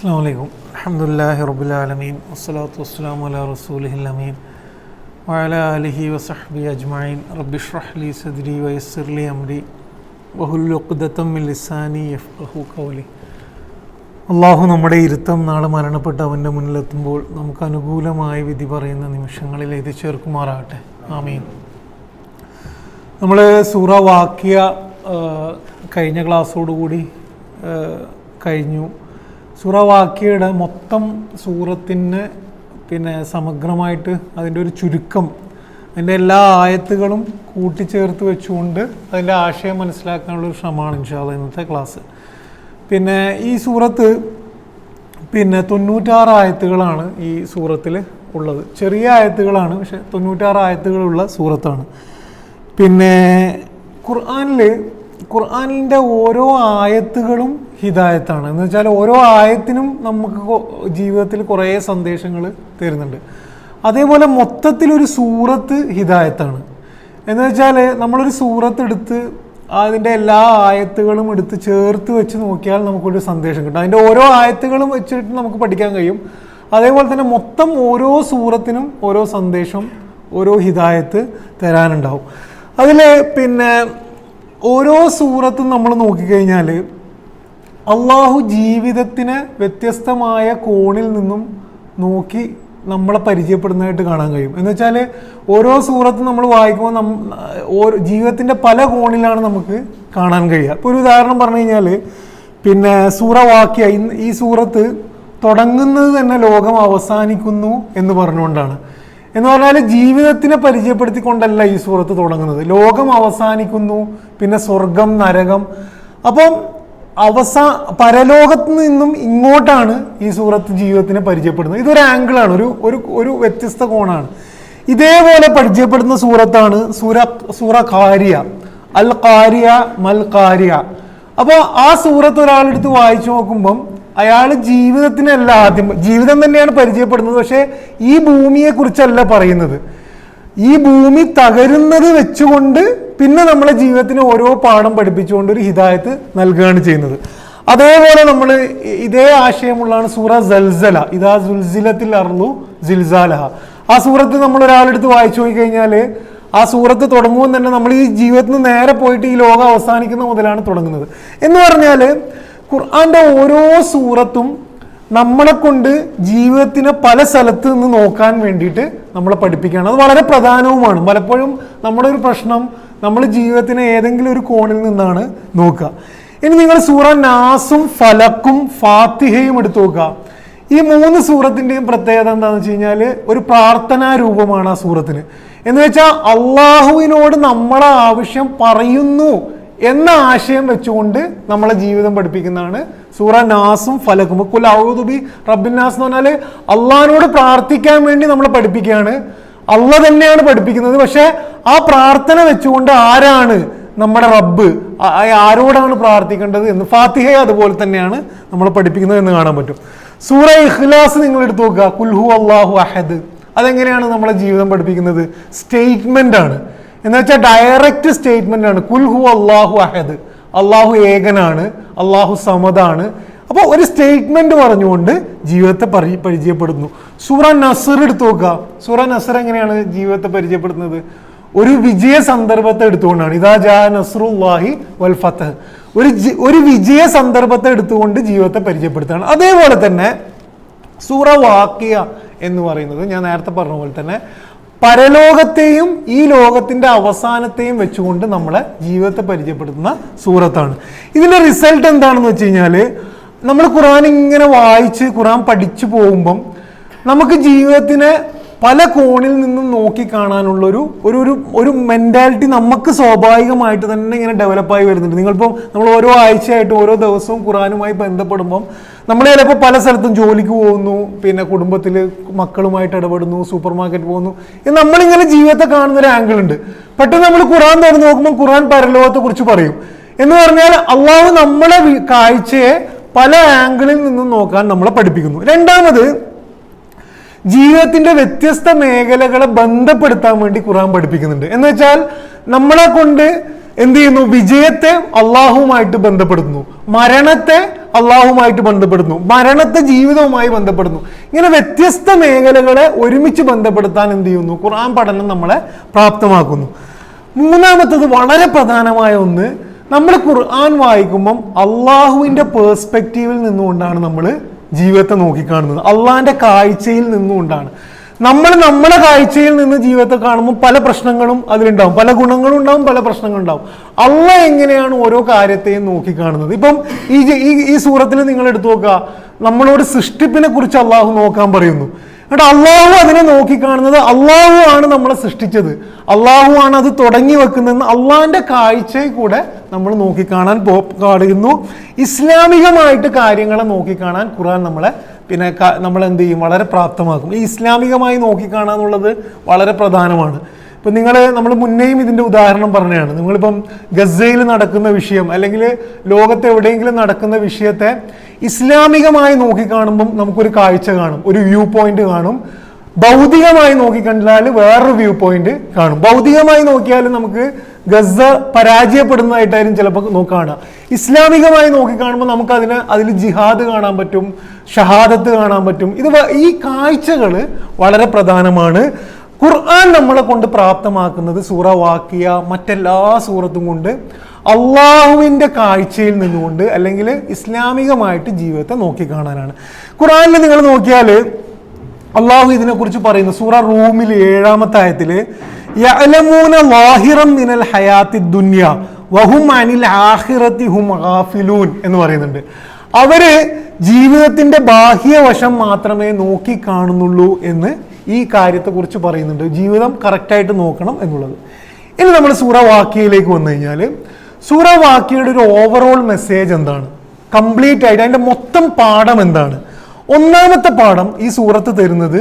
അസ്സലാമു അലൈക്കും. അൽഹംദുലില്ലാഹി റബ്ബിൽ ആലമീൻ വസ്സലാത്തു വസ്സലാമു അലാ റസൂലിഹിൽ അമീൻ വഅലാ ആലിഹി വസഹ്ബിഹി അജ്മഈൻ. റബ്ബി ഇശ്റഹ് ലി സദ്രി വയസ്സിർ ലി അംരി വഹുലുൽ ഉഖ്ദതം മിൻ ലിസാനി യഫ്ഖഹു ഖൗലി. അള്ളാഹു നമ്മുടെ ഇരുത്തം നാളെ മരണപ്പെട്ട് അവൻ്റെ മുന്നിലെത്തുമ്പോൾ നമുക്ക് അനുകൂലമായ വിധി പറയുന്ന നിമിഷങ്ങളിൽ എഴുതി ചേർക്കുമാറാകട്ടെ. ആമീൻ. നമ്മൾ സൂറ വാക്കിയ കഴിഞ്ഞ ക്ലാസ്സോടുകൂടി കഴിഞ്ഞു. സൂറ വാക്കിയയുടെ മൊത്തം സൂറത്തിന് സമഗ്രമായിട്ട് അതിൻ്റെ ഒരു ചുരുക്കം, അതിൻ്റെ എല്ലാ ആയത്തുകളും കൂട്ടിച്ചേർത്ത് വെച്ചുകൊണ്ട് അതിൻ്റെ ആശയം മനസ്സിലാക്കാനുള്ളൊരു ശ്രമമാണ് ഇൻഷാ അല്ലാഹ് ഇന്നത്തെ ക്ലാസ്. ഈ സൂറത്ത് 96 ആയത്തുകളാണ് ഈ സൂറത്തിൽ ഉള്ളത്. ചെറിയ ആയത്തുകളാണ്, പക്ഷെ 96 ആയത്തുകളുള്ള സൂറത്താണ്. ഖുർആനിൻ്റെ ഓരോ ആയത്തുകളും ഹിദായത്താണ്. എന്ന് വെച്ചാൽ ഓരോ ആയത്തിനും നമുക്ക് ജീവിതത്തിൽ കുറേ സന്ദേശങ്ങൾ തരുന്നുണ്ട്. അതേപോലെ മൊത്തത്തിലൊരു സൂറത്ത് ഹിദായത്താണ്. എന്ന് വെച്ചാൽ നമ്മളൊരു സൂറത്ത് എടുത്ത് അതിൻ്റെ എല്ലാ ആയത്തുകളും എടുത്ത് ചേർത്ത് വെച്ച് നോക്കിയാൽ നമുക്കൊരു സന്ദേശം കിട്ടും. അതിൻ്റെ ഓരോ ആയത്തുകളും വെച്ചിട്ട് നമുക്ക് പഠിക്കാൻ കഴിയും. അതേപോലെ തന്നെ മൊത്തം ഓരോ സൂറത്തിനും ഓരോ സന്ദേശം, ഓരോ ഹിദായത്ത് തരാനുണ്ടാവും. അതിൽ ഓരോ സൂറത്തും നമ്മൾ നോക്കിക്കഴിഞ്ഞാൽ അള്ളാഹു ജീവിതത്തിനെ വ്യത്യസ്തമായ കോണിൽ നിന്നും നോക്കി നമ്മളെ പരിചയപ്പെടുന്നതായിട്ട് കാണാൻ കഴിയും. എന്ന് വെച്ചാൽ ഓരോ സൂറത്തും നമ്മൾ വായിക്കുമ്പോൾ ജീവിതത്തിൻ്റെ പല കോണിലാണ് നമുക്ക് കാണാൻ കഴിയുക. ഇപ്പോൾ ഒരു ഉദാഹരണം പറഞ്ഞു കഴിഞ്ഞാൽ സൂറ വാക്കിയ, ഈ സൂറത്ത് തുടങ്ങുന്നത് തന്നെ ലോകം അവസാനിക്കുന്നു എന്ന് പറഞ്ഞുകൊണ്ടാണ്. എന്ന് പറഞ്ഞാൽ ജീവിതത്തിനെ പരിചയപ്പെടുത്തിക്കൊണ്ടല്ല ഈ സൂറത്ത് തുടങ്ങുന്നത്. ലോകം അവസാനിക്കുന്നു, സ്വർഗം, നരകം. അപ്പം പരലോകത്ത് നിന്നും ഇങ്ങോട്ടാണ് ഈ സൂറത്ത് ജീവിതത്തിനെ പരിചയപ്പെടുന്നത്. ഇതൊരു ആംഗിളാണ്, ഒരു വ്യത്യസ്ത കോണാണ്. ഇതേപോലെ പരിചയപ്പെടുന്ന സൂറത്താണ് സൂറ ഖാരിയ, അൽ ഖാരിയ മൽ ഖാരിയ. അപ്പോൾ ആ സൂറത്ത് ഒരാളെടുത്ത് വായിച്ചു നോക്കുമ്പം അയാൾ ജീവിതത്തിനല്ല, ആദ്യം ജീവിതം തന്നെയാണ് പരിചയപ്പെടുന്നത്, പക്ഷേ ഈ ഭൂമിയെ കുറിച്ചല്ല പറയുന്നത്. ഈ ഭൂമി തകരുന്നത് വെച്ചുകൊണ്ട് നമ്മളെ ജീവിതത്തിന് ഓരോ പാഠം പഠിപ്പിച്ചുകൊണ്ട് ഒരു ഹിദായത്ത് നൽകുകയാണ് ചെയ്യുന്നത്. അതേപോലെ നമ്മൾ ഇതേ ആശയമുള്ളതാണ് സൂറ സൽസല, ഇദാ സുൽസിലത്തിൽ അർളു സിൽസാലഹ. ആ സൂറത്ത് നമ്മൾ ഒരാളെടുത്ത് വായിച്ചു നോക്കി കഴിഞ്ഞാൽ ആ സൂറത്ത് തുടങ്ങുമ്പോൾ തന്നെ നമ്മൾ ഈ ജീവിതത്തിന് നേരെ പോയിട്ട് ഈ ലോകം അവസാനിക്കുന്ന മുതലാണ് തുടങ്ങുന്നത്. എന്ന് പറഞ്ഞാൽ ഖുർആന്റെ ഓരോ സൂറത്തും നമ്മളെ കൊണ്ട് ജീവിതത്തിനെ പല സ്ഥലത്ത് നിന്ന് നോക്കാൻ വേണ്ടിയിട്ട് നമ്മളെ പഠിപ്പിക്കുകയാണ്. അത് വളരെ പ്രധാനവുമാണ്. പലപ്പോഴും നമ്മുടെ ഒരു പ്രശ്നം, നമ്മൾ ജീവിതത്തിനെ ഏതെങ്കിലും ഒരു കോണിൽ നിന്നാണ് നോക്കുക. ഇനി നിങ്ങൾ സൂറ നാസും ഫലക്കും ഫാത്തിഹയും എടുത്തു നോക്കുക. ഈ 3 സൂറത്തിൻ്റെയും പ്രത്യേകത എന്താണെന്ന് വെച്ച് കഴിഞ്ഞാൽ ഒരു പ്രാർത്ഥനാ രൂപമാണ് ആ സൂറത്തിന്. എന്ന് വെച്ചാൽ അള്ളാഹുവിനോട് നമ്മളെ ആവശ്യം പറയുന്നു എന്ന ആശയം വെച്ചുകൊണ്ട് നമ്മളെ ജീവിതം പഠിപ്പിക്കുന്നതാണ് സൂറ നാസും ഫലക്കും. ഖുൽ അഊദു ബി റബ്ബിൻ നാസ് എന്ന് പറഞ്ഞാൽ അള്ളാഹിനോട് പ്രാർത്ഥിക്കാൻ വേണ്ടി നമ്മളെ പഠിപ്പിക്കുകയാണ്. അള്ളാഹ് തന്നെയാണ് പഠിപ്പിക്കുന്നത്. പക്ഷെ ആ പ്രാർത്ഥന വെച്ചുകൊണ്ട് ആരാണ് നമ്മുടെ റബ്ബ്, ആരോടാണ് പ്രാർത്ഥിക്കേണ്ടത് എന്ന് ഫാത്തിഹ അതുപോലെ തന്നെയാണ് നമ്മളെ പഠിപ്പിക്കുന്നത് എന്ന് കാണാൻ പറ്റും. സൂറ ഇഖ്ലാസ് നിങ്ങൾ എടുത്തു നോക്കുക, ഖുൽ ഹു അല്ലാഹു അഹദ്. അതെങ്ങനെയാണ് നമ്മളെ ജീവിതം പഠിപ്പിക്കുന്നത്? സ്റ്റേറ്റ്മെന്റ് ആണ്. എന്ന് വെച്ചാൽ ഡയറക്റ്റ് സ്റ്റേറ്റ്മെന്റ് ആണ്. ഖുൽ ഹു അല്ലാഹു അഹദ്, അള്ളാഹു ഏകനാണ്, അള്ളാഹു സമദാണ്. അപ്പോൾ ഒരു സ്റ്റേറ്റ്മെന്റ് പറഞ്ഞുകൊണ്ട് ജീവിതത്തെ പരിചയപ്പെടുന്നു. സൂറ നസ്ർ എടുത്തു നോക്കുക. സൂറ നസ്ർ എങ്ങനെയാണ് ജീവിതത്തെ പരിചയപ്പെടുന്നത്? ഒരു വിജയ സന്ദർഭത്തെ എടുത്തുകൊണ്ടാണ്. ഇദാ ജാ നസ്റുല്ലാഹി വൽ ഫത്ഹ്. ഒരു വിജയ സന്ദർഭത്തെ എടുത്തുകൊണ്ട് ജീവിതത്തെ പരിചയപ്പെടുത്തുകയാണ്. അതേപോലെ തന്നെ സൂറ വാക്കിയ എന്ന് പറയുന്നത് ഞാൻ നേരത്തെ പറഞ്ഞ പോലെ തന്നെ പരലോകത്തെയും ഈ ലോകത്തിന്റെ അവസാനത്തെയും വെച്ചുകൊണ്ട് നമ്മളെ ജീവിതത്തെ പരിചയപ്പെടുത്തുന്ന സൂറത്താണ്. ഇതിന്റെ റിസൾട്ട് എന്താണെന്ന് വെച്ച് കഴിഞ്ഞാൽ നമ്മൾ ഖുർആൻ ഇങ്ങനെ വായിച്ച് ഖുർആൻ പഠിച്ചു പോകുമ്പം നമുക്ക് ജീവിതത്തിനെ പല കോണിൽ നിന്നും നോക്കി കാണാനുള്ള ഒരു മെന്റാലിറ്റി നമുക്ക് സ്വാഭാവികമായിട്ട് തന്നെ ഇങ്ങനെ ഡെവലപ്പായി വരുന്നുണ്ട്. നമ്മൾ ഓരോ ആഴ്ചയായിട്ട് ഓരോ ദിവസവും ഖുർആനുമായി ബന്ധപ്പെടുമ്പം നമ്മൾ ചിലപ്പോൾ പല സ്ഥലത്തും ജോലിക്ക് പോകുന്നു, കുടുംബത്തിൽ മക്കളുമായിട്ട് ഇടപെടുന്നു, സൂപ്പർ മാർക്കറ്റ് പോകുന്നു. നമ്മളിങ്ങനെ ജീവിതത്തെ കാണുന്ന ഒരു ആംഗിൾ ഉണ്ട്. പെട്ടെന്ന് നമ്മൾ ഖുർആൻ തുറന്ന് നോക്കുമ്പോൾ ഖുർആൻ പരലോകത്തെ കുറിച്ച് പറയും. എന്ന് പറഞ്ഞാൽ അള്ളാഹു നമ്മളെ കാഴ്ചയെ പല ആംഗിളിൽ നിന്നും നോക്കാൻ നമ്മളെ പഠിപ്പിക്കുന്നു. രണ്ടാമത്, ജീവിതത്തിന്റെ വ്യത്യസ്ത മേഖലകളെ ബന്ധപ്പെടുത്താൻ വേണ്ടി ഖുർആൻ പഠിപ്പിക്കുന്നുണ്ട്. എന്ന് വെച്ചാൽ നമ്മളെ കൊണ്ട് എന്ത് ചെയ്യുന്നു? വിജയത്തെ അള്ളാഹുവുമായിട്ട് ബന്ധപ്പെടുത്തുന്നു, മരണത്തെ അള്ളാഹുമായിട്ട് ബന്ധപ്പെടുന്നു, മരണത്തെ ജീവിതവുമായി ബന്ധപ്പെടുന്നു. ഇങ്ങനെ വ്യത്യസ്ത മേഖലകളെ ഒരുമിച്ച് ബന്ധപ്പെടുത്താൻ എന്ത് ചെയ്യുന്നു? ഖുർആൻ പഠനം നമ്മളെ പ്രാപ്തമാക്കുന്നു. മൂന്നാമത്തത് വളരെ പ്രധാനമായ ഒന്ന്, നമ്മൾ ഖുർആൻ വായിക്കുമ്പം അള്ളാഹുവിൻ്റെ പേഴ്സ്പെക്റ്റീവിൽ നിന്നുകൊണ്ടാണ് നമ്മൾ ജീവിതത്തെ നോക്കിക്കാണുന്നത്. അള്ളാഹിൻ്റെ കാഴ്ചയിൽ നിന്നുകൊണ്ടാണ്. നമ്മൾ നമ്മുടെ കാഴ്ചയിൽ നിന്ന് ജീവിതത്തെ കാണുമ്പോൾ പല പ്രശ്നങ്ങളും അതിലുണ്ടാവും, പല ഗുണങ്ങളും ഉണ്ടാവും, പല പ്രശ്നങ്ങളും ഉണ്ടാവും. അള്ളാഹ് എങ്ങനെയാണ് ഓരോ കാര്യത്തെയും നോക്കിക്കാണുന്നത്? ഇപ്പം ഈ സൂറത്തിൽ നിങ്ങൾ എടുത്തു നോക്കുക, നമ്മളോട് സൃഷ്ടിപ്പിനെ കുറിച്ച് അള്ളാഹു നോക്കാൻ പറയുന്നു. എന്നിട്ട് അള്ളാഹു അതിനെ നോക്കിക്കാണുന്നത് അള്ളാഹു ആണ് നമ്മളെ സൃഷ്ടിച്ചത്, അള്ളാഹു ആണ് അത് തുടങ്ങി വെക്കുന്നതെന്ന് അള്ളാഹിന്റെ കാഴ്ചയിൽ കൂടെ നമ്മൾ നോക്കിക്കാണാൻ പാടുന്നു. ഇസ്ലാമികമായിട്ട് കാര്യങ്ങളെ നോക്കിക്കാണാൻ ഖുർആൻ നമ്മളെ നമ്മൾ എന്ത് ചെയ്യും? വളരെ പ്രാപ്തമാക്കും. ഈ ഇസ്ലാമികമായി നോക്കിക്കാണാന്നുള്ളത് വളരെ പ്രധാനമാണ്. ഇപ്പം നമ്മൾ മുന്നേയും ഇതിൻ്റെ ഉദാഹരണം പറഞ്ഞതാണ്. നിങ്ങളിപ്പം ഗസയിൽ നടക്കുന്ന വിഷയം അല്ലെങ്കിൽ ലോകത്ത് എവിടെയെങ്കിലും നടക്കുന്ന വിഷയത്തെ ഇസ്ലാമികമായി നോക്കിക്കാണുമ്പം നമുക്കൊരു കാഴ്ച കാണും, ഒരു വ്യൂ പോയിന്റ് കാണും. ഭൗതികമായി നോക്കിക്കണ്ടാൽ വേറൊരു വ്യൂ പോയിന്റ് കാണും. ഭൗതികമായി നോക്കിയാൽ നമുക്ക് ഗസ പരാജയപ്പെടുന്നതായിട്ടായിരുന്നു ചിലപ്പോൾ നോക്കുകയാണ്. ഇസ്ലാമികമായി നോക്കിക്കാണുമ്പോൾ നമുക്ക് അതിൽ ജിഹാദ് കാണാൻ പറ്റും, ഷഹാദത്ത് കാണാൻ പറ്റും. ഈ കാഴ്ചകൾ വളരെ പ്രധാനമാണ്. ഖുർആൻ നമ്മളെ കൊണ്ട് പ്രാപ്തമാക്കുന്നത് സൂറ വാക്കിയ മറ്റെല്ലാ സൂറത്തും കൊണ്ട് അള്ളാഹുവിൻ്റെ കാഴ്ചയിൽ നിന്നുകൊണ്ട് അല്ലെങ്കിൽ ഇസ്ലാമികമായിട്ട് ജീവിതത്തെ നോക്കിക്കാണാനാണ്. ഖുർആനിൽ നിങ്ങൾ നോക്കിയാൽ അള്ളാഹു ഇതിനെക്കുറിച്ച് പറയുന്നു. സൂറ റൂമിൽ 7-ാമത്തെ ആയത്തിൽ യഅലമൂന ളാഹിറൻ മിനൽ ഹയാത്തി ദുനിയ വഹും അനിൽ ആഖിറതി ഹും ഗാഫിലൂൻ എന്ന് പറയുന്നുണ്ട്. അവര് ജീവിതത്തിന്റെ ബാഹ്യവശം മാത്രമേ നോക്കി കാണുന്നുള്ളൂ എന്ന് ഈ കാര്യത്തെക്കുറിച്ച് പറയുന്നുണ്ട്. ജീവിതം കറക്റ്റായിട്ട് നോക്കണം എന്നുള്ളത്. ഇനി നമ്മൾ സൂറ വാക്കിയയിലേക്ക് വന്നു കഴിഞ്ഞാൽ സൂറ വാക്കിയുടെ ഒരു ഓവറോൾ മെസ്സേജ് എന്താണ്? കംപ്ലീറ്റ് ആയിട്ട് അതിൻ്റെ മൊത്തം പാഠം എന്താണ്? ഒന്നാമത്തെ പാഠം ഈ സൂറത്ത് തരുന്നത്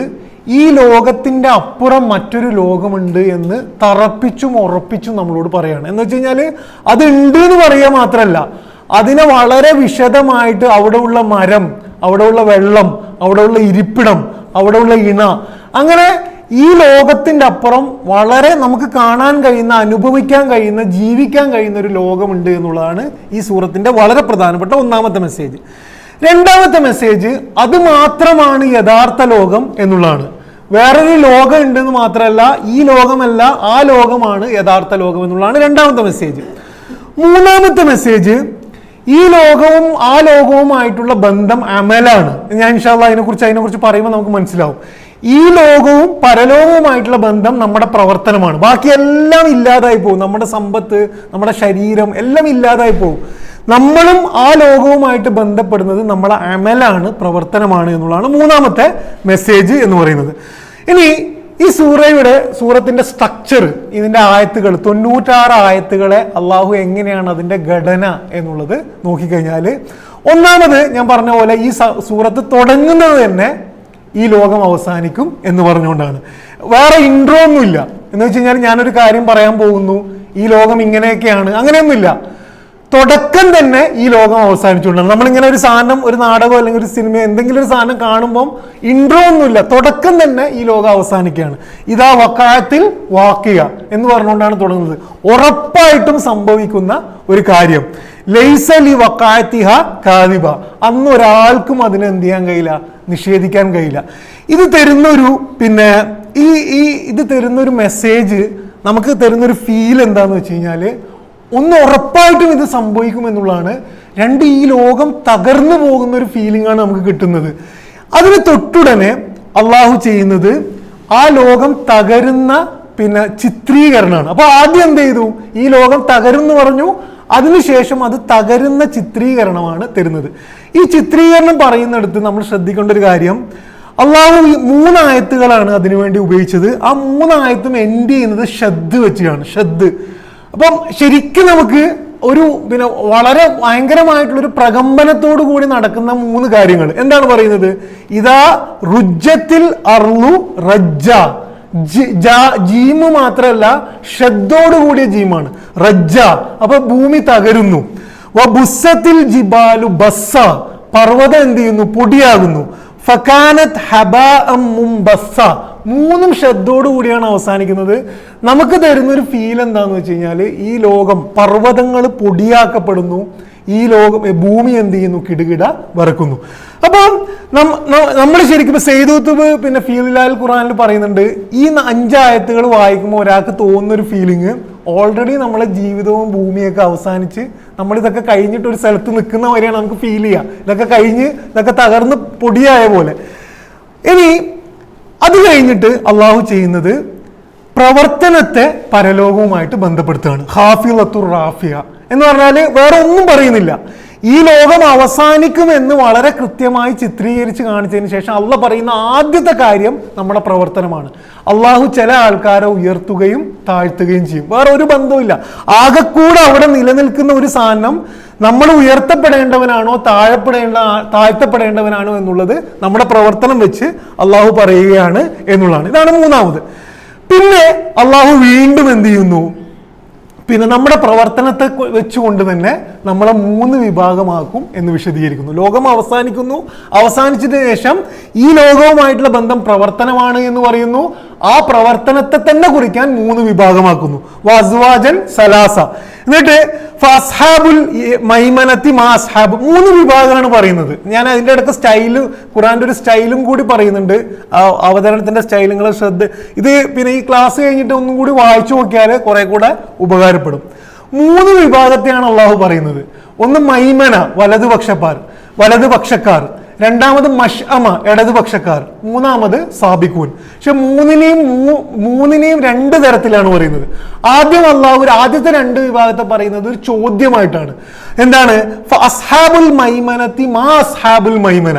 ഈ ലോകത്തിന്റെ അപ്പുറം മറ്റൊരു ലോകമുണ്ട് എന്ന് തറപ്പിച്ചും ഉറപ്പിച്ചും നമ്മളോട് പറയാണ്. എന്ന് വെച്ച് കഴിഞ്ഞാൽ അത് ഉണ്ട് എന്ന് പറയുക മാത്രമല്ല, അതിനെ വളരെ വിശദമായിട്ട് അവിടെയുള്ള മരം, അവിടെയുള്ള വെള്ളം, അവിടെയുള്ള ഇരിപ്പിടം, അവിടെയുള്ള ഇണ, അങ്ങനെ ഈ ലോകത്തിന്റെ അപ്പുറം വളരെ നമുക്ക് കാണാൻ കഴിയുന്ന, അനുഭവിക്കാൻ കഴിയുന്ന, ജീവിക്കാൻ കഴിയുന്ന ഒരു ലോകമുണ്ട് എന്നുള്ളതാണ് ഈ സൂറത്തിന്റെ വളരെ പ്രധാനപ്പെട്ട ഒന്നാമത്തെ മെസ്സേജ്. രണ്ടാമത്തെ മെസ്സേജ് അത് മാത്രമാണ് യഥാർത്ഥ ലോകം എന്നുള്ളതാണ്. വേറൊരു ലോകം ഉണ്ടെന്ന് മാത്രമല്ല, ഈ ലോകമല്ല ആ ലോകമാണ് യഥാർത്ഥ ലോകം എന്നുള്ളതാണ് രണ്ടാമത്തെ മെസ്സേജ്. മൂന്നാമത്തെ മെസ്സേജ് ഈ ലോകവും ആ ലോകവുമായിട്ടുള്ള ബന്ധം അമലാണ്. ഞാൻ ഇൻഷാ അല്ലാഹ് അതിനെക്കുറിച്ച് പറയുമ്പോൾ നമുക്ക് മനസ്സിലാവും. ഈ ലോകവും പരലോകവുമായിട്ടുള്ള ബന്ധം നമ്മുടെ പ്രവർത്തനമാണ്. ബാക്കിയെല്ലാം ഇല്ലാതായി പോകും. നമ്മുടെ സമ്പത്ത്, നമ്മുടെ ശരീരം എല്ലാം ഇല്ലാതായി പോകും. നമ്മളും ആ ലോകവുമായിട്ട് ബന്ധപ്പെടുന്നത് നമ്മളെ അമലാണ്, പ്രവർത്തനമാണ് എന്നുള്ളതാണ് മൂന്നാമത്തെ മെസ്സേജ് എന്ന് പറയുന്നത്. ഇനി ഈ സൂറത്തിന്റെ സ്ട്രക്ചർ, ഇതിന്റെ ആയത്തുകൾ 96 ആയത്തുകളെ അള്ളാഹു എങ്ങനെയാണ് അതിന്റെ ഘടന എന്നുള്ളത് നോക്കിക്കഴിഞ്ഞാൽ, ഒന്നാമത് ഞാൻ പറഞ്ഞ പോലെ ഈ സൂറത്ത് തുടങ്ങുന്നത് തന്നെ ഈ ലോകം അവസാനിക്കും എന്ന് പറഞ്ഞുകൊണ്ടാണ്. വേറെ ഇൻട്രോ ഒന്നുമില്ല. എന്ന് വെച്ച് കഴിഞ്ഞാൽ ഞാനൊരു കാര്യം പറയാൻ പോകുന്നു, ഈ ലോകം ഇങ്ങനെയൊക്കെയാണ്, അങ്ങനെയൊന്നുമില്ല. തുടക്കം തന്നെ ഈ ലോകം അവസാനിച്ചുകൊണ്ടാണ്. നമ്മളിങ്ങനെ ഒരു സാധനം, ഒരു നാടകം അല്ലെങ്കിൽ ഒരു സിനിമ, എന്തെങ്കിലും ഒരു സാധനം കാണുമ്പം ഇൻട്രോ ഒന്നുമില്ല, തുടക്കം തന്നെ ഈ ലോകം അവസാനിക്കുകയാണ്. ഇതാ വഖഅത്തിൽ വാഖിയ എന്ന് പറഞ്ഞുകൊണ്ടാണ് തുടങ്ങുന്നത്. ഉറപ്പായിട്ടും സംഭവിക്കുന്ന ഒരു കാര്യം. ലൈസ ലി വഖഅതിഹ കാദിബ, അന്ന് ഒരാൾക്കും അതിനെ എന്ത് ചെയ്യാൻ കഴിയില്ല, നിഷേധിക്കാൻ കഴിയില്ല. ഇത് തരുന്നൊരു ഇത് തരുന്നൊരു മെസ്സേജ്, നമുക്ക് തരുന്നൊരു ഫീൽ എന്താന്ന് വെച്ച് കഴിഞ്ഞാൽ, ഒന്ന് ഉറപ്പായിട്ടും ഇത് സംഭവിക്കും എന്നുള്ളതാണ്. രണ്ട്, ഈ ലോകം തകർന്നു പോകുന്ന ഒരു ഫീലിംഗ് ആണ് നമുക്ക് കിട്ടുന്നത്. അതിന് തൊട്ടുടനെ അള്ളാഹു ചെയ്യുന്നത് ആ ലോകം തകരുന്ന ചിത്രീകരണമാണ്. അപ്പൊ ആദ്യം എന്ത് ചെയ്തു? ഈ ലോകം തകരുന്നു പറഞ്ഞു, അതിനുശേഷം അത് തകരുന്ന ചിത്രീകരണമാണ് തരുന്നത്. ഈ ചിത്രീകരണം പറയുന്നിടത്ത് നമ്മൾ ശ്രദ്ധിക്കേണ്ട ഒരു കാര്യം, അള്ളാഹു 3 ആയത്തുകളാണ് അതിനുവേണ്ടി ഉപയോഗിച്ചത്. ആ 3 ആയത്തും എൻഡ് ചെയ്യുന്നത് ഷദ് വെച്ചാണ്. ഷദ്. അപ്പം ശരിക്കും നമുക്ക് ഒരു വളരെ ഭയങ്കരമായിട്ടുള്ളൊരു പ്രകമ്പനത്തോടു കൂടി നടക്കുന്ന 3 കാര്യങ്ങൾ എന്താണ് പറയുന്നത്? ഇതാ റുജ്ജത്തിൽ അർളു റജ്ജ. ജീമ് മാത്രമല്ല, ഷദ്ദോട് കൂടിയ ജീമാണ്, റജ്ജ. അപ്പൊ ഭൂമി തകരുന്നു. വബുസ്സത്തിൽ ജിബാലു ബസ്സ, പർവ്വതം എന്ത് ചെയ്യുന്നു? പൊടിയാകുന്നു. ഫകാനത് ഹബാഅം മുംബസ്സ. 3 ഷദ്ദോട് കൂടിയാണ് അവസാനിക്കുന്നത്. നമുക്ക് തരുന്നൊരു ഫീൽ എന്താന്ന് വെച്ച് കഴിഞ്ഞാൽ, ഈ ലോകം, പർവ്വതങ്ങൾ പൊടിയാക്കപ്പെടുന്നു, ഭൂമി എന്ത് ചെയ്യുന്നു? കിടുകിട വിറക്കുന്നു. അപ്പം നമ്മൾ ശരിക്കും സെയ്ദൂത്തുബ് പിന്നെ ഫീലുൽ ഖുർആനിൽ പറയുന്നുണ്ട്, ഈ 5 ആയത്തുകൾ വായിക്കുമ്പോൾ ഒരാൾക്ക് തോന്നുന്നൊരു ഫീലിംഗ് ഓൾറെഡി നമ്മളെ ജീവിതവും ഭൂമിയൊക്കെ അവസാനിച്ച് നമ്മളിതൊക്കെ കഴിഞ്ഞിട്ട് ഒരു സ്ഥലത്ത് നിൽക്കുന്ന വരെയാണ് നമുക്ക് ഫീൽ ചെയ്യുക. ഇതൊക്കെ കഴിഞ്ഞ് ഇതൊക്കെ തകർന്ന് പൊടിയായ പോലെ. ഇനി അത് കഴിഞ്ഞിട്ട് അള്ളാഹു ചെയ്യുന്നത് പ്രവർത്തനത്തെ പരലോകവുമായിട്ട് ബന്ധപ്പെടുത്തുകയാണ്. ഹാഫിളത്തുർ റാഫിയ എന്ന് പറഞ്ഞാൽ വേറെ ഒന്നും പറയുന്നില്ല. ഈ ലോകം അവസാനിക്കുമെന്ന് വളരെ കൃത്യമായി ചിത്രീകരിച്ച് കാണിച്ചതിന് ശേഷം അള്ളാഹ് പറയുന്ന ആദ്യത്തെ കാര്യം നമ്മുടെ പ്രവർത്തനമാണ്. അള്ളാഹു ചില ആൾക്കാരെ ഉയർത്തുകയും താഴ്ത്തുകയും ചെയ്യും. വേറെ ഒരു ബന്ധവുമില്ല. ആകെക്കൂടെ അവിടെ നിലനിൽക്കുന്ന ഒരു സാധനം നമ്മൾ ഉയർത്തപ്പെടേണ്ടവനാണോ താഴ്ത്തപ്പെടേണ്ടവനാണോ എന്നുള്ളത് നമ്മുടെ പ്രവർത്തനം വെച്ച് അള്ളാഹു പറയുകയാണ് എന്നുള്ളതാണ്. ഇതാണ് മൂന്നാമത്. പിന്നെ അള്ളാഹു വീണ്ടും എന്ത് ചെയ്യുന്നു? പിന്നെ നമ്മുടെ പ്രവർത്തനത്തെ വെച്ചുകൊണ്ട് തന്നെ നമ്മളെ 3 വിഭാഗമാക്കും എന്ന് വിശദീകരിക്കുന്നു. ലോകം അവസാനിക്കുന്നു, അവസാനിച്ചതിന് ശേഷം ഈ ലോകവുമായിട്ടുള്ള ബന്ധം പ്രവർത്തനമാണ് എന്ന് പറയുന്നു. ആ പ്രവർത്തനത്തെ തന്നെ കുറിക്കാൻ 3 വിഭാഗമാക്കുന്നു. വസ്വാജൻ സലാസ. എന്നിട്ട് ഫസ്ഹാബുൽ മൈമനത്തി മാസ്ഹാബ് 3 വിഭാഗമാണ് പറയുന്നത്. ഞാൻ അതിൻ്റെ ഇടയ്ക്ക് സ്റ്റൈല്, ഖുറാന്റെ ഒരു സ്റ്റൈലും കൂടി പറയുന്നുണ്ട്, അവതരണത്തിന്റെ സ്റ്റൈലുകൾ ഇത് പിന്നെ ഈ ക്ലാസ് കഴിഞ്ഞിട്ട് ഒന്നും കൂടി വായിച്ചു നോക്കിയാൽ കുറെ കൂടെ ഉപകാരപ്പെടും. 3 വിഭാഗത്തെയാണ് അള്ളാഹു പറയുന്നത്. ഒന്ന് മൈമന, വലതുപക്ഷക്കാർ. രണ്ടാമത് മഷ്അമ, ഇടതുപക്ഷക്കാർ. മൂന്നാമത് സാബിഖൂൻ. പക്ഷെ മൂന്നിനെയും 2 തരത്തിലാണ് പറയുന്നത്. ആദ്യം അള്ളാഹു ആദ്യത്തെ 2 വിഭാഗത്തെ പറയുന്നത് ഒരു ചോദ്യമായിട്ടാണ്. എന്താണ്? അസ്ഹാബുൽ മൈമനത്തി മാ അസ്ഹാബുൽ മൈമന,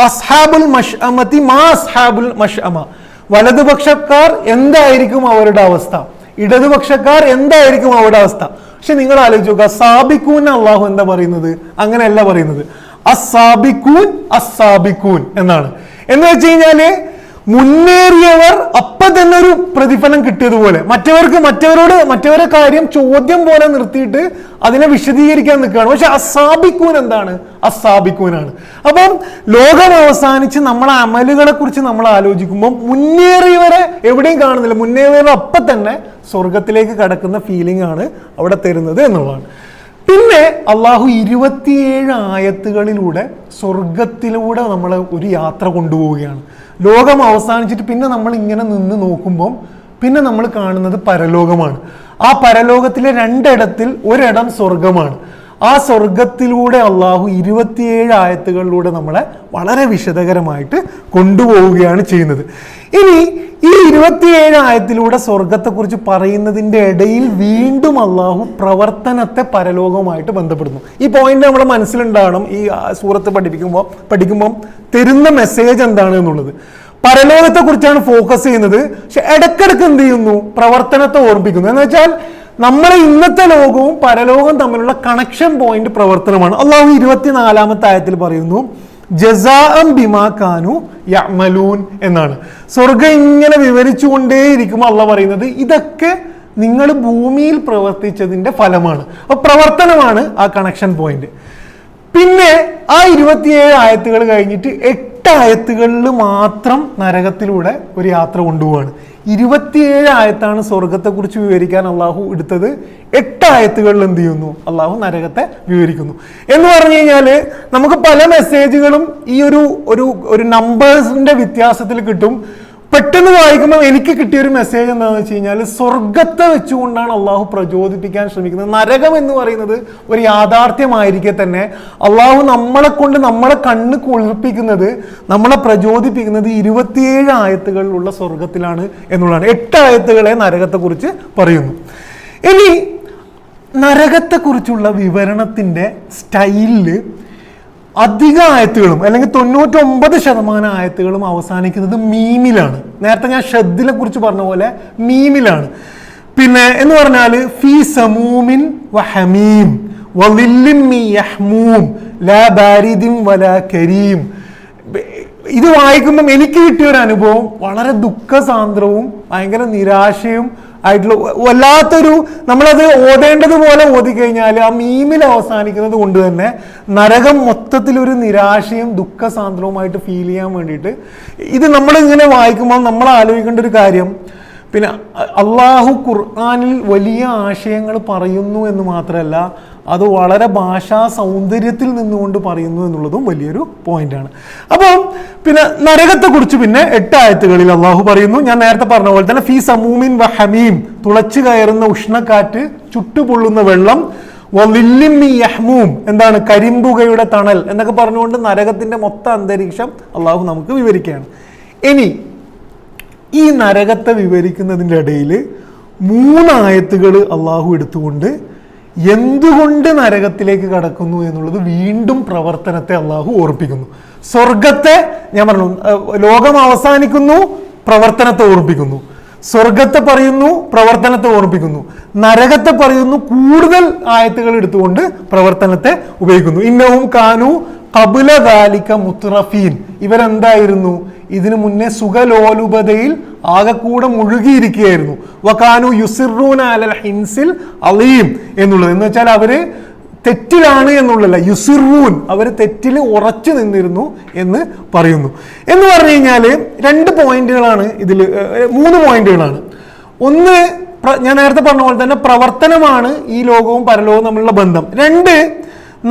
അസ്ഹാബുൽ മഷ്അമത്തി മാ അസ്ഹാബുൽ മഷ്അമ. വലതുപക്ഷക്കാർ എന്തായിരിക്കും അവരുടെ അവസ്ഥ, ഇടതുപക്ഷക്കാർ എന്തായിരിക്കും അവരുടെ അവസ്ഥ. പക്ഷെ നിങ്ങൾ ആലോചിച്ച് നോക്കുക, സാബിഖൂൻ അള്ളാഹു എന്താ പറയുന്നത്? അങ്ങനെയല്ല പറയുന്നത്. അസ്സാബിഖൂൻ എന്നാണ്. എന്ന് വെച്ച് കഴിഞ്ഞാല് മുന്നേറിയവർ അപ്പൊ തന്നെ ഒരു പ്രതിഫലം കിട്ടിയതുപോലെ മറ്റവരെ കാര്യം ചോദ്യം പോലെ നിർത്തിയിട്ട് അതിനെ വിശദീകരിക്കാൻ നിൽക്കുകയാണ്. പക്ഷെ അസ്സാബിഖൂൻ എന്താണ്? അസ്സാബിഖൂനാണ്. അപ്പം ലോകം അവസാനിച്ച് നമ്മളെ അമലുകളെ കുറിച്ച് നമ്മൾ ആലോചിക്കുമ്പോൾ മുന്നേറിയവരെ എവിടെയും കാണുന്നില്ല. മുന്നേറിയവരെ അപ്പൊ തന്നെ സ്വർഗത്തിലേക്ക് കടക്കുന്ന ഫീലിംഗ് ആണ് അവിടെ തരുന്നത് എന്നുള്ളതാണ്. പിന്നെ അള്ളാഹു 27 ആയത്തുകളിലൂടെ സ്വർഗത്തിലൂടെ നമ്മളെ ഒരു യാത്ര കൊണ്ടുപോവുകയാണ്. ലോകം അവസാനിച്ചിട്ട് പിന്നെ നമ്മൾ ഇങ്ങനെ നിന്ന് നോക്കുമ്പോൾ പിന്നെ നമ്മൾ കാണുന്നത് പരലോകമാണ്. ആ പരലോകത്തിലെ 2 ഇടത്തിൽ ഒരിടം സ്വർഗമാണ്. ആ സ്വർഗത്തിലൂടെ അള്ളാഹു 27 ആയത്തുകളിലൂടെ നമ്മളെ വളരെ വിശദകരമായിട്ട് കൊണ്ടുപോവുകയാണ് ചെയ്യുന്നത്. ഇനി ഈ 27 ആയത്തിലൂടെ സ്വർഗത്തെക്കുറിച്ച് പറയുന്നതിൻ്റെ ഇടയിൽ വീണ്ടും അള്ളാഹു പ്രവർത്തനത്തെ പരലോകവുമായിട്ട് ബന്ധപ്പെടുന്നു. ഈ പോയിന്റ് നമ്മുടെ മനസ്സിലുണ്ടാവണം. ഈ സൂറത്ത് പഠിക്കുമ്പോൾ തരുന്ന മെസ്സേജ് എന്താണ് എന്നുള്ളത്. പരലോകത്തെ കുറിച്ചാണ് ഫോക്കസ് ചെയ്യുന്നത്. പക്ഷെ ഇടക്കിടക്ക് എന്ത് ചെയ്യുന്നു? പ്രവർത്തനത്തെ ഓർമ്മിപ്പിക്കുന്നു. എന്ന് വെച്ചാൽ നമ്മളെ ഇന്നത്തെ ലോകവും പരലോകവും തമ്മിലുള്ള കണക്ഷൻ പോയിന്റ് പ്രവർത്തനമാണ്. അള്ളാഹു 24-ാമത്തെ ആയത്തിൽ പറയുന്നു, ജസാഅം ബിമാ കാനു യഅമലൂൻ എന്നാണ്. സ്വർഗം ഇങ്ങനെ വിവരിച്ചുകൊണ്ടേയിരിക്കുമ്പോൾ അള്ളാഹ് പറയുന്നത് ഇതൊക്കെ നിങ്ങൾ ഭൂമിയിൽ പ്രവർത്തിച്ചതിന്റെ ഫലമാണ്. അപ്പൊ പ്രവർത്തനമാണ് ആ കണക്ഷൻ പോയിന്റ്. പിന്നെ ആ 27 ആയത്തുകൾ കഴിഞ്ഞിട്ട് 8 ആയത്തുകളിൽ മാത്രം നരകത്തിലൂടെ ഒരു യാത്ര കൊണ്ടുപോവാണ്. 27 ആയത്താണ് സ്വർഗത്തെക്കുറിച്ച് വിവരിക്കാൻ അള്ളാഹു എടുത്തത്. 8 ആയത്തുകളിൽ എന്ത് ചെയ്യുന്നു? അള്ളാഹു നരകത്തെ വിവരിക്കുന്നു. എന്ന് പറഞ്ഞു കഴിഞ്ഞാല് നമുക്ക് പല മെസ്സേജുകളും ഈ ഒരു നമ്പേഴ്സിന്റെ വ്യത്യാസത്തിൽ കിട്ടും. പെട്ടെന്ന് വായിക്കുമ്പോൾ എനിക്ക് കിട്ടിയൊരു മെസ്സേജ് എന്താണെന്ന് വെച്ച് കഴിഞ്ഞാൽ സ്വർഗത്തെ വെച്ചുകൊണ്ടാണ് അള്ളാഹു പ്രചോദിപ്പിക്കാൻ ശ്രമിക്കുന്നത്. നരകം എന്ന് പറയുന്നത് ഒരു യാഥാർത്ഥ്യമായിരിക്കെ തന്നെ അള്ളാഹു നമ്മളെ കണ്ണ് കുളിർപ്പിക്കുന്നത്, നമ്മളെ പ്രചോദിപ്പിക്കുന്നത് 27 ആയത്തുകളിലുള്ള സ്വർഗത്തിലാണ് എന്നുള്ളതാണ്. 8 ആയത്തുകളെ നരകത്തെക്കുറിച്ച് പറയുന്നു. ഇനി നരകത്തെക്കുറിച്ചുള്ള വിവരണത്തിന്റെ സ്റ്റൈലില് അധിക ആയത്തുകളും അല്ലെങ്കിൽ 99% ആയത്തുകളും അവസാനിക്കുന്നത് മീമിലാണ്. നേരത്തെ ഞാൻ ഷദ്ദിനെ കുറിച്ച് പറഞ്ഞ പോലെ മീമിലാണ്. പിന്നെ എന്ന് പറഞ്ഞാൽ ഫീ സമൂമിൻ വഹമീം വളില്ലിൻ മിൻ യഹ്മൂം ലാ ബാരിദിൻ വലാ കരീം. ഇത് വായിക്കുമ്പം എനിക്ക് കിട്ടിയ ഒരു അനുഭവം വളരെ ദുഃഖസാന്ദ്രവും ഭയങ്കര നിരാശയും ആയിട്ടുള്ള വല്ലാത്തൊരു, നമ്മളത് ഓതേണ്ടതുപോലെ ഓതി കഴിഞ്ഞാൽ ആ മീമിൽ അവസാനിക്കുന്നത് കൊണ്ട് തന്നെ നരകം മൊത്തത്തിലൊരു നിരാശയും ദുഃഖസാന്ദ്രവുമായിട്ട് ഫീൽ ചെയ്യാൻ വേണ്ടിയിട്ട് ഇത് നമ്മളിങ്ങനെ വായിക്കുമ്പോൾ നമ്മൾ ആലോചിക്കേണ്ട ഒരു കാര്യം, പിന്നെ അള്ളാഹു ഖുർആനിൽ വലിയ ആശയങ്ങൾ പറയുന്നു എന്ന് മാത്രമല്ല, അത് വളരെ ഭാഷാ സൗന്ദര്യത്തിൽ നിന്നുകൊണ്ട് പറയുന്നു എന്നുള്ളതും വലിയൊരു പോയിന്റാണ്. അപ്പം പിന്നെ നരകത്തെക്കുറിച്ച് പിന്നെ 8 ആയത്തുകളിൽ അള്ളാഹു പറയുന്നു, ഞാൻ നേരത്തെ പറഞ്ഞ പോലെ തന്നെ ഫീ സമൂമിൻ വ ഹമീം, തുളച്ചു കയറുന്ന ഉഷ്ണക്കാറ്റ്, ചുട്ടുപൊള്ളുന്ന വെള്ളം, യഹ്മൂം, എന്താണ് കരിമ്പുകയുടെ തണൽ എന്നൊക്കെ പറഞ്ഞുകൊണ്ട് നരകത്തിന്റെ മൊത്തം അന്തരീക്ഷം അള്ളാഹു നമുക്ക് വിവരിക്കുകയാണ്. ഇനി ഈ നരകത്തെ വിവരിക്കുന്നതിൻ്റെ ഇടയിൽ 3 ആയത്തുകൾ അള്ളാഹു എടുത്തുകൊണ്ട് എന്തുകൊണ്ട് നരകത്തിലേക്ക് കടക്കുന്നു എന്നുള്ളത് വീണ്ടും പ്രവർത്തനത്തെ അള്ളാഹു ഓർപ്പിക്കുന്നു. സ്വർഗത്തെ ഞാൻ പറഞ്ഞു, ലോകം അവസാനിക്കുന്നു, പ്രവർത്തനത്തെ ഓർപ്പിക്കുന്നു. സ്വർഗത്തെ പറയുന്നു, പ്രവർത്തനത്തെ ഓർപ്പിക്കുന്നു. നരകത്തെ പറയുന്നു, കൂടുതൽ ആയത്തുകൾ എടുത്തുകൊണ്ട് പ്രവർത്തനത്തെ ഉപയോഗിക്കുന്നു. ഇന്നഹും കാനു ഖബ്ല ദാലിക മുത്രഫീൻ, ഇവരെന്തായിരുന്നു? ഇതിനു മുന്നേ സുഖലോലുപതയിൽ ആകെക്കൂടെ മുഴുകിയിരിക്കുകയായിരുന്നു. വകാനു യുസിറൂന അലൽ ഹിൻസിൽ അലീം എന്നുള്ളത് എന്ന് വെച്ചാൽ അവര് തെറ്റിലാണ് എന്നുള്ളതല്ല, യുസിറൂൻ, അവർ തെറ്റിൽ ഉറച്ചു നിന്നിരുന്നു എന്ന് പറയുന്നു. എന്ന് പറഞ്ഞു കഴിഞ്ഞാൽ 2 പോയിന്റുകളാണ് ഇതിൽ, 3 പോയിന്റുകളാണ്. ഒന്ന്, ഞാൻ നേരത്തെ പറഞ്ഞ പോലെ തന്നെ പ്രവർത്തനമാണ് ഈ ലോകവും പരലോകവും തമ്മിലുള്ള ബന്ധം. 2,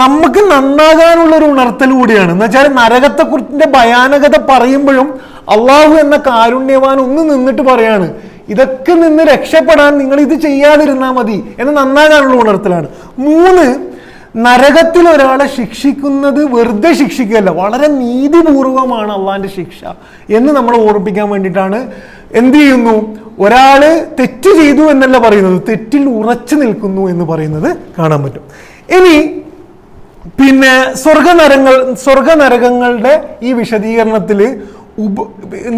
നമുക്ക് നന്നാകാനുള്ള ഒരു ഉണർത്തൽ കൂടിയാണ്. എന്ന് വെച്ചാൽ നരകത്തെക്കുറിച്ചിന്റെ ഭയാനകത പറയുമ്പോഴും അള്ളാഹു എന്ന കാരുണ്യവാൻ ഒന്ന് നിന്നിട്ട് പറയാണ്, ഇതൊക്കെ നിന്ന് രക്ഷപ്പെടാൻ നിങ്ങൾ ഇത് ചെയ്യാതിരുന്നാൽ മതി എന്ന് നന്നാകാനുള്ള ഉണർത്തലാണ്. 3, നരകത്തിൽ ഒരാളെ ശിക്ഷിക്കുന്നത് വെറുതെ ശിക്ഷിക്കുകയല്ല, വളരെ നീതിപൂർവമാണ് അള്ളാഹിന്റെ ശിക്ഷ എന്ന് നമ്മളെ ഓർമ്മിപ്പിക്കാൻ വേണ്ടിയിട്ടാണ് എന്ത് ചെയ്യുന്നു, ഒരാള് തെറ്റ് ചെയ്തു എന്നല്ല പറയുന്നത്, തെറ്റിൽ ഉറച്ചു നിൽക്കുന്നു എന്ന് പറയുന്നത് കാണാൻ പറ്റും. ഇനി പിന്നെ സ്വർഗനരകങ്ങളുടെ ഈ വിശദീകരണത്തിൽ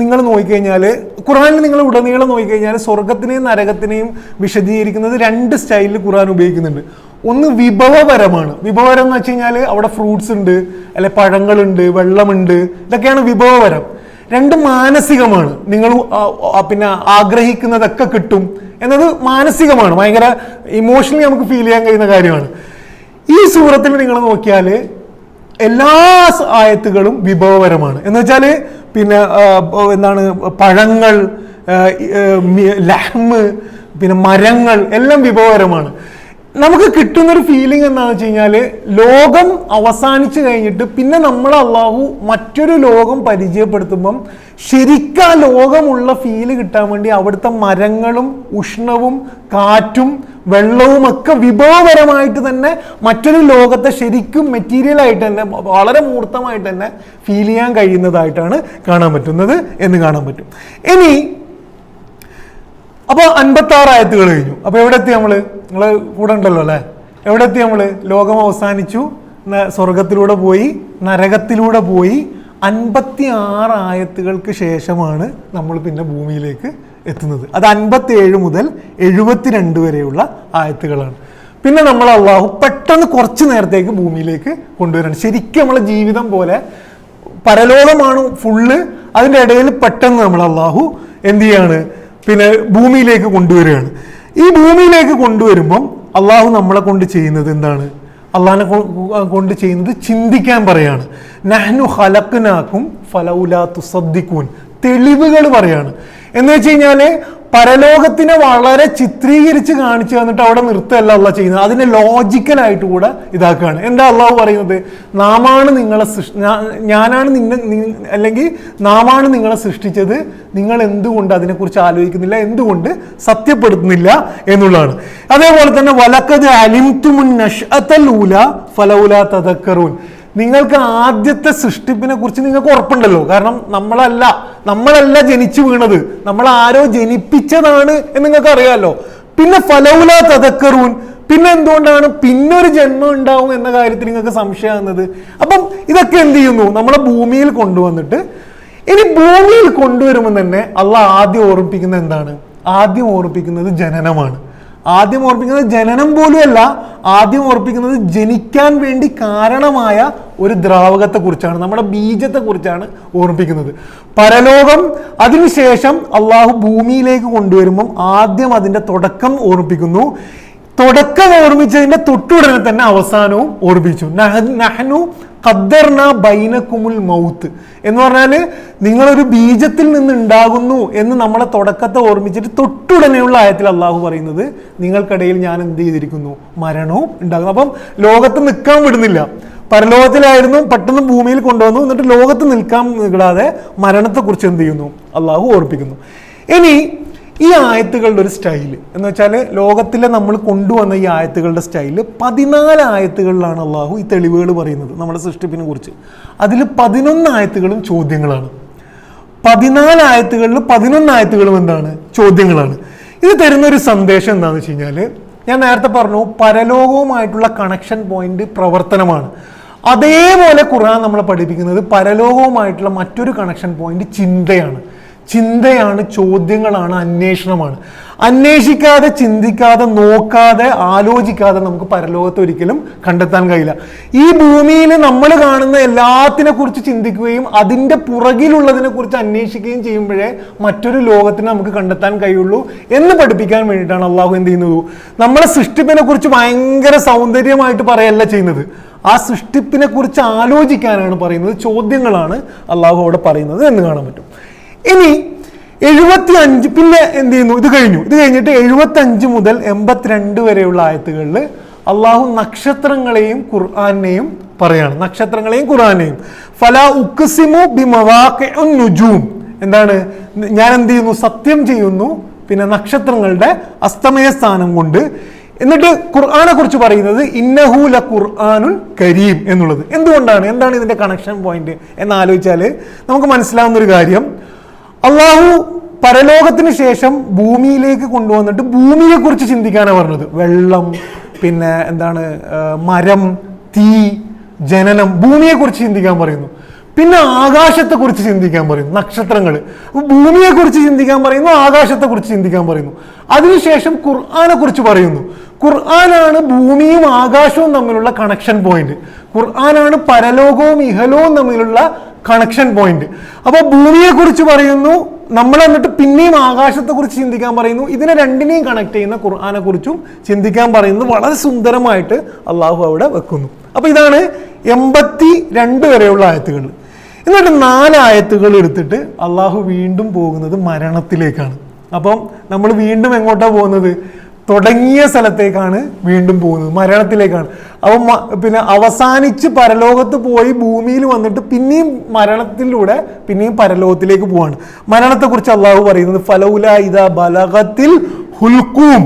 നിങ്ങൾ നോക്കിക്കഴിഞ്ഞാൽ, ഖുർആനിൽ നിങ്ങൾ ഉടനീളം നോക്കിക്കഴിഞ്ഞാൽ സ്വർഗത്തിനെയും നരകത്തിനെയും വിശദീകരിക്കുന്നത് 2 സ്റ്റൈലിൽ ഖുർആൻ ഉപയോഗിക്കുന്നുണ്ട്. ഒന്ന് വിഭവപരമാണ്. വിഭവപരം എന്ന് വെച്ച് കഴിഞ്ഞാൽ അവിടെ ഫ്രൂട്ട്സ് ഉണ്ട്, അല്ലെ പഴങ്ങളുണ്ട്, വെള്ളമുണ്ട്, ഇതൊക്കെയാണ് വിഭവപരം. 2 മാനസികമാണ്. നിങ്ങൾ പിന്നെ ആഗ്രഹിക്കുന്നതൊക്കെ കിട്ടും എന്നത് മാനസികമാണ്, ഭയങ്കര ഇമോഷണലി നമുക്ക് ഫീൽ ചെയ്യാൻ കഴിയുന്ന കാര്യമാണ്. ഈ സൂറത്തിൽ നിങ്ങൾ നോക്കിയാൽ എല്ലാ ആയത്തുകളും വിഭവപരമാണ്. എന്ന് വെച്ചാൽ പിന്നെ എന്താണ്, പഴങ്ങൾ, ലഹ്മ്, പിന്നെ മരങ്ങൾ എല്ലാം വിഭവപരമാണ്. നമുക്ക് കിട്ടുന്നൊരു ഫീലിംഗ് എന്താണെന്ന് വെച്ച് കഴിഞ്ഞാൽ, ലോകം അവസാനിച്ചു കഴിഞ്ഞിട്ട് പിന്നെ നമ്മൾ അള്ളാഹു മറ്റൊരു ലോകം പരിചയപ്പെടുത്തുമ്പം ശരിക്കും ആ ലോകമുള്ള ഫീല് കിട്ടാൻ വേണ്ടി അവിടുത്തെ മരങ്ങളും ഉഷ്ണവും കാറ്റും വെള്ളവും ഒക്കെ വിഭവപരമായിട്ട് തന്നെ മറ്റൊരു ലോകത്തെ ശരിക്കും മെറ്റീരിയൽ ആയിട്ട് തന്നെ വളരെ മൂർത്തമായിട്ട് തന്നെ ഫീൽ ചെയ്യാൻ കഴിയുന്നതായിട്ടാണ് കാണാൻ പറ്റുന്നത് എന്ന് കാണാൻ പറ്റും. ഇനി അപ്പോൾ 56 ആയത്തുകൾ കഴിഞ്ഞു. അപ്പൊ എവിടെ എത്തി നമ്മള്? നിങ്ങള് കൂടെ ഉണ്ടല്ലോ അല്ലെ? എവിടെ എത്തി നമ്മള്? ലോകം അവസാനിച്ചു, സ്വർഗത്തിലൂടെ പോയി, നരകത്തിലൂടെ പോയി. 56 ആയത്തുകൾക്ക് ശേഷമാണ് നമ്മൾ പിന്നെ ഭൂമിയിലേക്ക് എത്തുന്നത്. അത് 57 മുതൽ 72 വരെയുള്ള ആയത്തുകളാണ്. പിന്നെ നമ്മൾ അള്ളാഹു പെട്ടെന്ന് കുറച്ച് നേരത്തേക്ക് ഭൂമിയിലേക്ക് കൊണ്ടുവരാണ്. ശരിക്കും നമ്മളെ ജീവിതം പോലെ പരലോകമാണ് ഫുള്ള്, അതിൻ്റെ ഇടയിൽ പെട്ടെന്ന് നമ്മൾ അള്ളാഹു എന്ത് ചെയ്യാണ്, പിന്നെ ഭൂമിയിലേക്ക് കൊണ്ടുവരികയാണ്. ഈ ഭൂമിയിലേക്ക് കൊണ്ടുവരുമ്പം അള്ളാഹു നമ്മളെ കൊണ്ട് ചെയ്യുന്നത് എന്താണ്? അള്ളാഹിനെ കൊണ്ട് ചെയ്യുന്നത് ചിന്തിക്കാൻ പറയാണ്. നഹ്നു ഖലഖ്നാകും ഫലൗലാ തുസദ്ദിഖൂൻ, തെളിവുകൾ പറയാണ്. എന്ന് വെച്ച് കഴിഞ്ഞാല് പരലോകത്തിനെ വളരെ ചിത്രീകരിച്ച് കാണിച്ചു തന്നിട്ട് അവിടെ നിർത്തല്ല അള്ളാഹ് ചെയ്യുന്നത്, അതിനെ ലോജിക്കലായിട്ട് കൂടെ ഇതാക്കുകയാണ്. എന്താ അള്ളാഹു പറയുന്നത്? നാമാണ് നിങ്ങളെ ഞാനാണ് അല്ലെങ്കിൽ നാമാണ് നിങ്ങളെ സൃഷ്ടിച്ചത്, നിങ്ങൾ എന്തുകൊണ്ട് അതിനെക്കുറിച്ച് ആലോചിക്കുന്നില്ല, എന്തുകൊണ്ട് സത്യപ്പെടുത്തുന്നില്ല എന്നുള്ളതാണ്. അതേപോലെ തന്നെ വലഖദ് അലിംതുമുൻ നശ്അത്തൽ ഊല ഫലൗലാ തദക്കറൂൻ, നിങ്ങൾക്ക് ആദ്യത്തെ സൃഷ്ടിപ്പിനെ കുറിച്ച് നിങ്ങൾക്ക് ഉറപ്പുണ്ടല്ലോ. കാരണം നമ്മളല്ല ജനിച്ചു വീണത്, നമ്മൾ ആരോ ജനിപ്പിച്ചതാണ് എന്ന് നിങ്ങൾക്ക് അറിയാമല്ലോ. പിന്നെ ഫലൗലാ തദക്കറൂൻ, പിന്നെ എന്തുകൊണ്ടാണ് പിന്നൊരു ജന്മം ഉണ്ടാവും എന്ന കാര്യത്തിൽ നിങ്ങൾക്ക് സംശയമാകുന്നത്? അപ്പം ഇതൊക്കെ എന്ത് ചെയ്യുന്നു? നമ്മളെ ഭൂമിയിൽ കൊണ്ടുവന്നിട്ട്, ഇനി ഭൂമിയിൽ കൊണ്ടുവരുമ്പോൾ തന്നെ അള്ളാഹ് ആദ്യം ഓർമ്മിപ്പിക്കുന്നത് എന്താണ്? ആദ്യം ഓർമ്മിപ്പിക്കുന്നത് ജനനമാണ്. ആദ്യം ഓർപ്പിക്കുന്നത് ജനനം പോലുമല്ല, ആദ്യം ഓർപ്പിക്കുന്നത് ജനിക്കാൻ വേണ്ടി കാരണമായ ഒരു ദ്രാവകത്തെ കുറിച്ചാണ്, നമ്മുടെ ബീജത്തെ കുറിച്ചാണ് ഓർപ്പിക്കുന്നത്. പരലോകം, അതിനുശേഷം അള്ളാഹു ഭൂമിയിലേക്ക് കൊണ്ടുവരുമ്പം ആദ്യം അതിന്റെ തുടക്കം ഓർപ്പിക്കുന്നു. തുടക്കം ഓർമ്മിച്ചതിന്റെ തൊട്ടുടനെ തന്നെ അവസാനവും ഓർമ്മിച്ചു. നഹ്നു ഖദ്ദർന ബൈനകുമുൽ മൗത്ത് എന്ന് പറഞ്ഞാൽ നിങ്ങളൊരു ബീജത്തിൽ നിന്ന് ഉണ്ടാകുന്നു എന്ന് നമ്മളെ തുടക്കത്തെ ഓർമ്മിച്ചിട്ട് തൊട്ടുടനെയുള്ള ആയത്തിൽ അള്ളാഹു പറയുന്നത് നിങ്ങൾക്കിടയിൽ ഞാൻ എന്ത് ചെയ്തിരിക്കുന്നു, മരണവും ഉണ്ടാകുന്നു. അപ്പം ലോകത്ത് നിൽക്കാൻ വിടുന്നില്ല. പരലോകത്തിലായിരുന്നു, പെട്ടെന്ന് ഭൂമിയിൽ കൊണ്ടുവന്നു, എന്നിട്ട് ലോകത്ത് നിൽക്കാൻ വിടാതെ മരണത്തെക്കുറിച്ച് എന്ത് ചെയ്യുന്നു, അള്ളാഹു ഓർപ്പിക്കുന്നു. ഇനി ഈ ആയത്തുകളുടെ ഒരു സ്റ്റൈല് എന്ന് വെച്ചാൽ ലോകത്തിലെ നമ്മൾ കൊണ്ടുവന്ന ഈ ആയത്തുകളുടെ സ്റ്റൈല് 14 ആയത്തുകളിലാണ് അള്ളാഹു ഈ തെളിവുകൾ പറയുന്നത് നമ്മുടെ സൃഷ്ടിപ്പിനെ കുറിച്ച്. അതിൽ 11 ആയത്തുകളും ചോദ്യങ്ങളാണ്. 14 ആയത്തുകളിൽ 11 ആയത്തുകളും എന്താണ്, ചോദ്യങ്ങളാണ്. ഇത് തരുന്ന ഒരു സന്ദേശം എന്താണെന്ന് വെച്ച് കഴിഞ്ഞാൽ, ഞാൻ നേരത്തെ പറഞ്ഞു പരലോകവുമായിട്ടുള്ള കണക്ഷൻ പോയിന്റ് പ്രവർത്തനമാണ്. അതേപോലെ ഖുർആൻ നമ്മളെ പഠിപ്പിക്കുന്നത് പരലോകവുമായിട്ടുള്ള മറ്റൊരു കണക്ഷൻ പോയിന്റ് ചിന്തയാണ്, ചോദ്യങ്ങളാണ്, അന്വേഷണമാണ്. അന്വേഷിക്കാതെ, ചിന്തിക്കാതെ, നോക്കാതെ, ആലോചിക്കാതെ നമുക്ക് പരലോകത്ത് ഒരിക്കലും കണ്ടെത്താൻ കഴിയില്ല. ഈ ഭൂമിയിൽ നമ്മൾ കാണുന്ന എല്ലാത്തിനെ കുറിച്ച് ചിന്തിക്കുകയും അതിൻ്റെ പുറകിലുള്ളതിനെ കുറിച്ച് അന്വേഷിക്കുകയും ചെയ്യുമ്പോഴേ മറ്റൊരു ലോകത്തിന് നമുക്ക് കണ്ടെത്താൻ കഴിയുള്ളൂ എന്ന് പഠിപ്പിക്കാൻ വേണ്ടിയിട്ടാണ് അള്ളാഹു എന്ത് ചെയ്യുന്നത്, നമ്മളെ സൃഷ്ടിപ്പിനെ കുറിച്ച് ഭയങ്കര സൗന്ദര്യമായിട്ട് പറയല്ല ചെയ്യുന്നത്. ആ സൃഷ്ടിപ്പിനെ കുറിച്ച് ആലോചിക്കാനാണ് പറയുന്നത്, ചോദ്യങ്ങളാണ് അള്ളാഹു അവിടെ പറയുന്നത് എന്ന് കാണാൻ പറ്റും. ഇനി 75 പിന്നെ എന്ത് ചെയ്യുന്നു, ഇത് കഴിഞ്ഞിട്ട് 75 മുതൽ 82 വരെയുള്ള ആയത്തുകളിൽ അള്ളാഹു നക്ഷത്രങ്ങളെയും ഖുർആനെയും പറയാണ്. ഫലാ ഉഖ്സിമു ബിമവാഖിഉൻ നുജൂം, എന്താണ്, ഞാൻ എന്ത് ചെയ്യുന്നു, സത്യം ചെയ്യുന്നു പിന്നെ നക്ഷത്രങ്ങളുടെ അസ്തമയ സ്ഥാനം കൊണ്ട്. എന്നിട്ട് ഖുർആനെ കുറിച്ച് പറയുന്നത് ഇന്നഹു ല ഖുർആനുൻ കരീം എന്നുള്ളത്. എന്താണ് ഇതിന്റെ കണക്ഷൻ പോയിന്റ് എന്ന് ആലോചിച്ചാൽ നമുക്ക് മനസ്സിലാവുന്ന ഒരു കാര്യം, അള്ളാഹു പരലോകത്തിന് ശേഷം ഭൂമിയിലേക്ക് കൊണ്ടുവന്നിട്ട് ഭൂമിയെ കുറിച്ച് ചിന്തിക്കാനാണ് പറഞ്ഞത്. വെള്ളം, പിന്നെ എന്താണ്, മരം, തീ, ജനനം, ഭൂമിയെ കുറിച്ച് ചിന്തിക്കാൻ പറയുന്നു. പിന്നെ ആകാശത്തെ കുറിച്ച് ചിന്തിക്കാൻ പറയുന്നു, നക്ഷത്രങ്ങൾ. ഭൂമിയെ കുറിച്ച് ചിന്തിക്കാൻ പറയുന്നു, ആകാശത്തെ കുറിച്ച് ചിന്തിക്കാൻ പറയുന്നു. അതിനുശേഷം ഖുർആനെ കുറിച്ച് പറയുന്നു. ഖുർആനാണ് ഭൂമിയും ആകാശവും തമ്മിലുള്ള കണക്ഷൻ പോയിന്റ്. ഖുർആനാണ് പരലോകവും ഇഹലോകവും തമ്മിലുള്ള കണക്ഷൻ പോയിന്റ്. അപ്പൊ ഭൂമിയെ കുറിച്ച് പറയുന്നു, നമ്മൾ എന്നിട്ട് പിന്നെയും ആകാശത്തെ കുറിച്ച് ചിന്തിക്കാൻ പറയുന്നു. ഇതിനെ രണ്ടിനെയും കണക്ട് ചെയ്യുന്ന ഖുർആനെ കുറിച്ചും ചിന്തിക്കാൻ പറയുന്നത് വളരെ സുന്ദരമായിട്ട് അള്ളാഹു അവിടെ വെക്കുന്നു. അപ്പൊ ഇതാണ് 82 വരെയുള്ള ആയത്തുകൾ. എന്നിട്ട് 4 ആയത്തുകൾ എടുത്തിട്ട് അള്ളാഹു വീണ്ടും പോകുന്നത് മരണത്തിലേക്കാണ്. അപ്പം നമ്മൾ വീണ്ടും എങ്ങോട്ടാണ് പോകുന്നത്, തുടങ്ങിയ സ്ഥലത്തേക്കാണ് വീണ്ടും പോകുന്നത്, മരണത്തിലേക്കാണ്. അപ്പം പിന്നെ അവസാനിച്ച് പരലോകത്ത് പോയി ഭൂമിയിൽ വന്നിട്ട് പിന്നെയും മരണത്തിലൂടെ പിന്നെയും പരലോകത്തിലേക്ക് പോവാണ്. മരണത്തെക്കുറിച്ച് അള്ളാഹു പറയുന്നത് ഫലൗല ഇദാ ബലഗത്തിൽ ഹുൽഖൂം,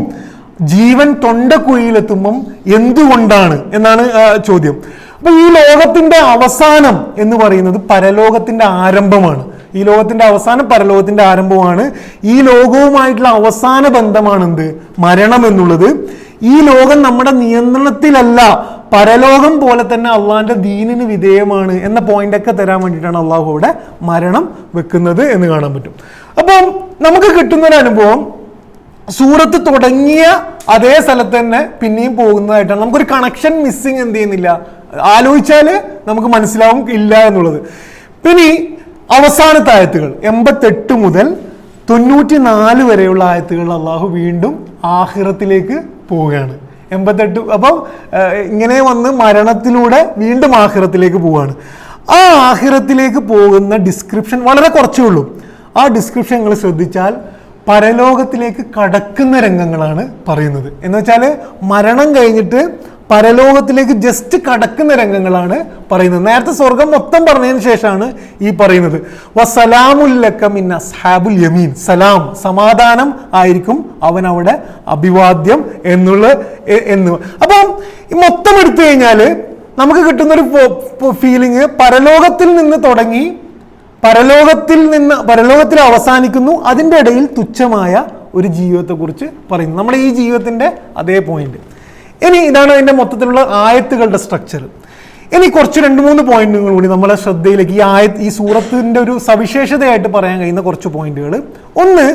ജീവൻ തൊണ്ടക്കുഴിയിലെത്തുമ്പം എന്തുകൊണ്ടാണ് എന്നാണ് ചോദ്യം. അപ്പൊ ഈ ലോകത്തിന്റെ അവസാനം എന്ന് പറയുന്നത് പരലോകത്തിന്റെ ആരംഭമാണ്. ഈ ലോകത്തിന്റെ അവസാനം പരലോകത്തിന്റെ ആരംഭമാണ്. ഈ ലോകവുമായിട്ടുള്ള അവസാന ബന്ധമാണ് എന്ത്, മരണം എന്നുള്ളത്. ഈ ലോകം നമ്മുടെ നിയന്ത്രണത്തിലല്ല, പരലോകം പോലെ തന്നെ അള്ളാഹിന്റെ ദീനിന് വിധേയമാണ് എന്ന പോയിന്റൊക്കെ തരാൻ വേണ്ടിയിട്ടാണ് അള്ളാഹു അവിടെ മരണം വെക്കുന്നത് എന്ന് കാണാൻ പറ്റും. അപ്പം നമുക്ക് കിട്ടുന്നൊരു അനുഭവം സൂറത്ത് തുടങ്ങിയ അതേ സ്ഥലത്ത് തന്നെ പിന്നെയും പോകുന്നതായിട്ടാണ്. നമുക്കൊരു കണക്ഷൻ മിസ്സിങ് എന്ത് ചെയ്യുന്നില്ല, ആലോചിച്ചാൽ നമുക്ക് മനസ്സിലാവും ഇല്ല എന്നുള്ളത്. പിന്നെ അവസാനത്തെ ആയത്തുകൾ 88 മുതൽ 94 വരെയുള്ള ആയത്തുകൾ അള്ളാഹു വീണ്ടും ആഖിറത്തിലേക്ക് പോവുകയാണ്. 88 അപ്പം ഇങ്ങനെ വന്ന് മരണത്തിലൂടെ വീണ്ടും ആഖിറത്തിലേക്ക് പോവുകയാണ്. ആ ആഖിറത്തിലേക്ക് പോകുന്ന ഡിസ്ക്രിപ്ഷൻ വളരെ കുറച്ചേ ഉള്ളൂ. ആ ഡിസ്ക്രിപ്ഷൻ നിങ്ങൾ ശ്രദ്ധിച്ചാൽ പരലോകത്തിലേക്ക് കടക്കുന്ന രംഗങ്ങളാണ് പറയുന്നത്. എന്ന് വെച്ചാൽ മരണം കഴിഞ്ഞിട്ട് പരലോകത്തിലേക്ക് ജസ്റ്റ് കടക്കുന്ന രംഗങ്ങളാണ് പറയുന്നത്. നേരത്തെ സ്വർഗം മൊത്തം പറഞ്ഞതിന് ശേഷമാണ് ഈ പറയുന്നത് വസലാമുല്ലക മിൻ അസ്ഹാബുൽ യമീൻ, സലാം, സമാധാനം ആയിരിക്കും അവൻ അവിടെ അഭിവാദ്യം എന്ന്. അപ്പം മൊത്തം എടുത്തു കഴിഞ്ഞാൽ നമുക്ക് കിട്ടുന്നൊരു ഫീലിംഗ് പരലോകത്തിൽ നിന്ന് തുടങ്ങി പരലോകത്തിൽ അവസാനിക്കുന്നു. അതിൻ്റെ ഇടയിൽ തുച്ഛമായ ഒരു ജീവിതത്തെക്കുറിച്ച് പറയുന്നു. നമ്മുടെ ഈ ജീവിതത്തിൻ്റെ അതേ പോയിന്റ്. ഇനി ഇതാണ് അതിൻ്റെ മൊത്തത്തിലുള്ള ആയത്തുകളുടെ സ്ട്രക്ചർ. ഇനി കുറച്ച് 2-3 പോയിന്റുകൾ കൂടി നമ്മളെ ശ്രദ്ധയിലേക്ക് ഈ സൂറത്തിൻ്റെ ഒരു സവിശേഷതയായിട്ട് പറയാൻ കഴിയുന്ന കുറച്ച് പോയിന്റുകൾ. ഒന്ന്,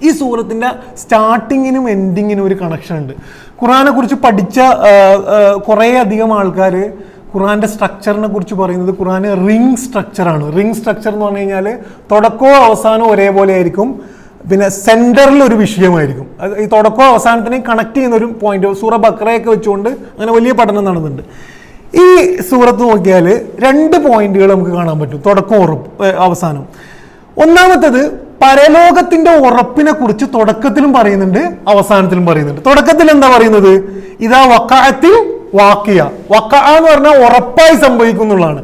ഈ സൂറത്തിൻ്റെ സ്റ്റാർട്ടിങ്ങിനും എൻഡിങ്ങിനും ഒരു കണക്ഷൻ ഉണ്ട്. ഖുർആനെ കുറിച്ച് പഠിച്ച കുറേ അധികം ആൾക്കാർ ഖുർആന്റെ സ്ട്രക്ചറിനെ കുറിച്ച് പറയുന്നത് ഖുർആന് റിംഗ് സ്ട്രക്ചറാണ്. റിംഗ് സ്ട്രക്ചർ എന്ന് പറഞ്ഞു കഴിഞ്ഞാൽ തുടക്കവും അവസാനവും ഒരേപോലെ ആയിരിക്കും. പിന്നെ സെന്ററിൽ ഒരു വിഷയമായിരിക്കും. ഈ തുടക്കവും അവസാനത്തിനെയും കണക്ട് ചെയ്യുന്ന ഒരു പോയിന്റ് സൂറ ബഖറയൊക്കെ വെച്ചുകൊണ്ട് അങ്ങനെ വലിയ പഠനം നടന്നുണ്ട്. ഈ സൂറത്ത് നോക്കിയാൽ 2 പോയിന്റുകൾ നമുക്ക് കാണാൻ പറ്റും, തുടക്കം അവസാനം. ഒന്നാമത്തേത് പരലോകത്തിന്റെ ഉറപ്പിനെ കുറിച്ച് തുടക്കത്തിലും പറയുന്നുണ്ട്, അവസാനത്തിലും പറയുന്നുണ്ട്. തുടക്കത്തിൽ എന്താ പറയുന്നത്? ഇതാ വഖഅത്തിൽ വാഖിയ, വഖഅ എന്ന് പറഞ്ഞാൽ ഉറപ്പായി സംഭവിക്കും എന്നുള്ളതാണ്.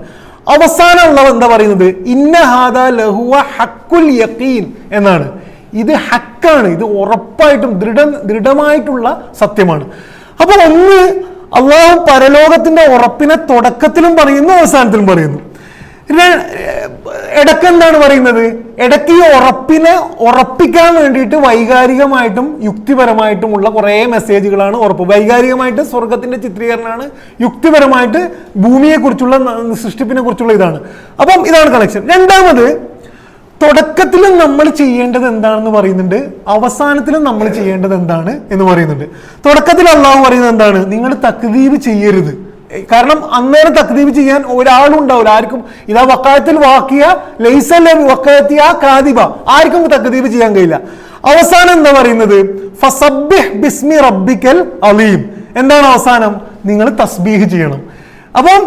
അവസാനമുള്ള എന്താ പറയുന്നത്? ഇന്ന ഹാദാ ലഹുവ ഹഖുൽ യഖീൻ എന്നാണ്. ഇത് ഹക്കാണ്, ഇത് ഉറപ്പായിട്ടും ദൃഢമായിട്ടുള്ള സത്യമാണ്. അപ്പൊ ഒന്ന്, അള്ളാഹു പരലോകത്തിന്റെ ഉറപ്പിനെ തുടക്കത്തിലും പറയുന്നു, അവസാനത്തിലും പറയുന്നു. ഇടയ്ക്ക് എന്താണ് പറയുന്നത്? ഇടയ്ക്ക് ഈ ഉറപ്പിനെ ഉറപ്പിക്കാൻ വേണ്ടിയിട്ട് വൈകാരികമായിട്ടും യുക്തിപരമായിട്ടുമുള്ള കുറേ മെസ്സേജുകളാണ് ഉറപ്പ്. വൈകാരികമായിട്ട് സ്വർഗത്തിന്റെ ചിത്രീകരണമാണ്, യുക്തിപരമായിട്ട് ഭൂമിയെക്കുറിച്ചുള്ള സൃഷ്ടിപ്പിനെ കുറിച്ചുള്ള ഇതാണ്. അപ്പം ഇതാണ് കണക്ഷൻ. രണ്ടാമത്, തുടക്കത്തിലും നമ്മൾ ചെയ്യേണ്ടത് എന്താണെന്ന് പറയുന്നുണ്ട്, അവസാനത്തിലും നമ്മൾ ചെയ്യേണ്ടത് എന്താണ് എന്ന് പറയുന്നുണ്ട്. തുടക്കത്തിൽ അള്ളാഹു പറയുന്നത് എന്താണ്? നിങ്ങൾ തക്ദീബ് ചെയ്യരുത്. കാരണം അന്നേരം തക്ദീബ് ചെയ്യാൻ ഒരാളും ഉണ്ടാവില്ല, ആർക്കും. ഇതാ വഖഅത്തിൽ വാഖിയ ലൈസ വഖഅത്തിയ കാദിബ, ആർക്കും തക്ദീബ് ചെയ്യാൻ കഴിയില്ല. അവസാനം എന്താ പറയുന്നത്? ഫസബ്ബിഹ് ബിസ്മി റബ്ബിക്കൽ അലീം. എന്താണ് അവസാനം? നിങ്ങൾ തസ്ബീഹ് ചെയ്യണം. അപ്പം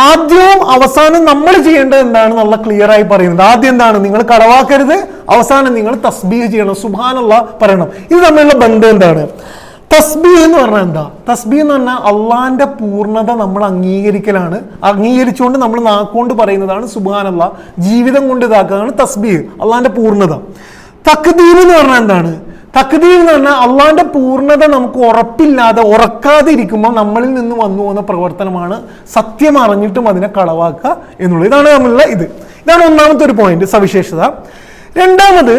ആദ്യവും അവസാനം നമ്മൾ ചെയ്യേണ്ടത് എന്താണ് നല്ല ക്ലിയർ ആയി പറയുന്നത്. ആദ്യം എന്താണ്? നിങ്ങൾ കളവാക്കരുത്. അവസാനം നിങ്ങൾ തസ്ബീഹ് ചെയ്യണം, സുബ്ഹാനല്ലാഹ് പറയണം. ഇത് തമ്മിലുള്ള ബന്ധം എന്താണ്? തസ്ബീഹ് എന്ന് പറഞ്ഞാൽ എന്താ? തസ്ബീഹ് എന്ന് പറഞ്ഞാൽ അള്ളാന്റെ പൂർണ്ണത നമ്മൾ അംഗീകരിക്കലാണ്. അംഗീകരിച്ചുകൊണ്ട് നമ്മൾ നാക്കുകൊണ്ട് പറയുന്നതാണ് സുബ്ഹാനല്ലാഹ്. ജീവിതം കൊണ്ട് ഇതാക്കുന്നതാണ് തസ്ബീഹ്, അള്ളാന്റെ പൂർണ്ണത. തക്ദീർ എന്ന് പറഞ്ഞാൽ എന്താണ്? തക്ദീർ എന്ന് പറഞ്ഞാൽ അള്ളാന്റെ പൂർണ്ണത നമുക്ക് ഉറപ്പില്ലാതെ ഉറക്കാതെ ഇരിക്കുമ്പോൾ നമ്മളിൽ നിന്ന് വന്നു പോകുന്ന പ്രവർത്തനമാണ് സത്യം അറിഞ്ഞിട്ടും അതിനെ കളവാക്കുക എന്നുള്ളത്. ഇതാണ് നമ്മളുള്ള ഇതാണ് ഒന്നാമത്തെ ഒരു പോയിന്റ്, സവിശേഷത. രണ്ടാമത്,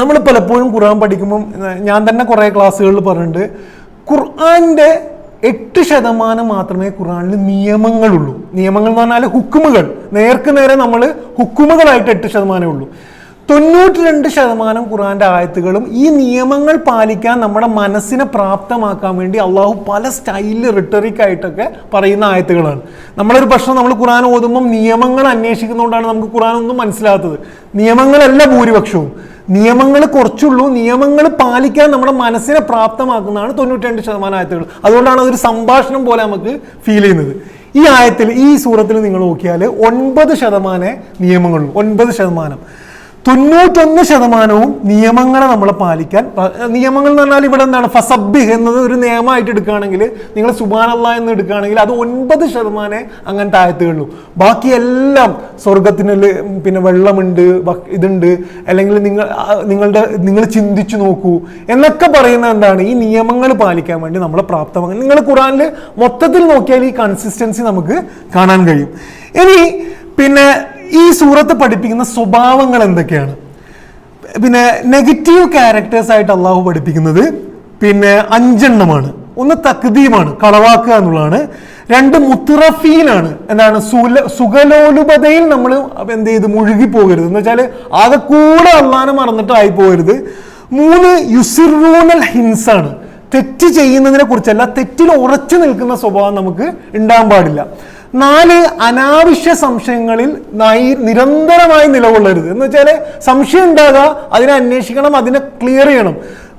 നമ്മൾ പലപ്പോഴും ഖുർആൻ പഠിക്കുമ്പം, ഞാൻ തന്നെ കുറേ ക്ലാസ്സുകളിൽ പറഞ്ഞിട്ടുണ്ട്, ഖുർആന്റെ 8% മാത്രമേ ഖുർആനിൽ നിയമങ്ങളുള്ളൂ. നിയമങ്ങൾ എന്ന് പറഞ്ഞാൽ ഹുക്കുമുകൾ, നേർക്ക് നേരെ നമ്മൾ ഹുക്കുമുകളായിട്ട് 8% ഉള്ളൂ. 92% ഖുർആന്റെ ആയത്തുകളും ഈ നിയമങ്ങൾ പാലിക്കാൻ നമ്മുടെ മനസ്സിനെ പ്രാപ്തമാക്കാൻ വേണ്ടി അള്ളാഹു പല സ്റ്റൈലിൽ റിട്ടറിക് ആയിട്ടൊക്കെ പറയുന്ന ആയത്തുകളാണ്. നമ്മളൊരു പ്രശ്നം, നമ്മൾ ഖുർആൻ ഓതുമ്പം നിയമങ്ങൾ അന്വേഷിക്കുന്നതുകൊണ്ടാണ് നമുക്ക് ഖുർആൻ ഒന്നും മനസ്സിലാത്തത്. നിയമങ്ങളല്ല ഭൂരിപക്ഷവും, നിയമങ്ങൾ കുറച്ചുള്ളൂ. നിയമങ്ങൾ പാലിക്കാൻ നമ്മുടെ മനസ്സിനെ പ്രാപ്തമാക്കുന്നതാണ് 92% ആയത്തുകൾ. അതുകൊണ്ടാണ് അതൊരു സംഭാഷണം പോലെ നമുക്ക് ഫീൽ ചെയ്യുന്നത്. ഈ ആയത്തിൽ, ഈ സൂറത്തിൽ നിങ്ങൾ നോക്കിയാൽ 9% നിയമങ്ങളുള്ളൂ. 9%. 91% നിയമങ്ങളെ നമ്മൾ പാലിക്കാൻ. നിയമങ്ങൾ എന്ന് പറഞ്ഞാൽ ഇവിടെ എന്താണ്? ഫസബ്ബിഹ് എന്നത് ഒരു നിയമമായിട്ട് എടുക്കുകയാണെങ്കിൽ, നിങ്ങൾ സുബ്ഹാനല്ലാഹ് എന്ന് എടുക്കുകയാണെങ്കിൽ അത് 9% അങ്ങനത്തെ ആയത്തുകളുള്ളൂ. ബാക്കിയെല്ലാം സ്വർഗത്തിന് പിന്നെ വെള്ളമുണ്ട്, ഇതുണ്ട്, അല്ലെങ്കിൽ നിങ്ങൾ ചിന്തിച്ചു നോക്കൂ എന്നൊക്കെ പറയുന്നത് എന്താണ്? ഈ നിയമങ്ങൾ പാലിക്കാൻ വേണ്ടി നമ്മളെ പ്രാപ്തമാക്കാൻ. നിങ്ങൾ ഖുർആനിൽ മൊത്തത്തിൽ നോക്കിയാൽ ഈ കൺസിസ്റ്റൻസി നമുക്ക് കാണാൻ കഴിയും. ഇനി പിന്നെ ഈ സൂറത്ത് പഠിപ്പിക്കുന്ന സ്വഭാവങ്ങൾ എന്തൊക്കെയാണ്? പിന്നെ നെഗറ്റീവ് ക്യാരക്ടേഴ്സ് ആയിട്ട് അള്ളാഹു പഠിപ്പിക്കുന്നത് പിന്നെ 5 ഒന്ന് തക്ദീമാണ്, കളവാക്കുക എന്നുള്ളതാണ്. 2 മുത്തറഫീനാണ്, എന്താണ്? സുഖലോലുപതയിൽ നമ്മൾ എന്ത് ചെയ്ത് മുഴുകി പോകരുത്, എന്ന് വെച്ചാൽ ആകെ കൂടെ അള്ളാനെ മറന്നിട്ട് ആയി പോകരുത്. 3 യുസിറൂനൽ ഹിൻസാണ്, തെറ്റ് ചെയ്യുന്നതിനെ കുറിച്ചല്ല, തെറ്റിൽ ഉറച്ചു നിൽക്കുന്ന സ്വഭാവം നമുക്ക് ഉണ്ടാകാൻ പാടില്ല. 4 അനാവശ്യ സംശയങ്ങളിൽ നിരന്തരമായി നിലകൊള്ളരുത്, എന്ന് വെച്ചാൽ സംശയം ഉണ്ടാകുക, അതിനെ അന്വേഷിക്കണം, അതിനെ ക്ലിയർ ചെയ്യണം.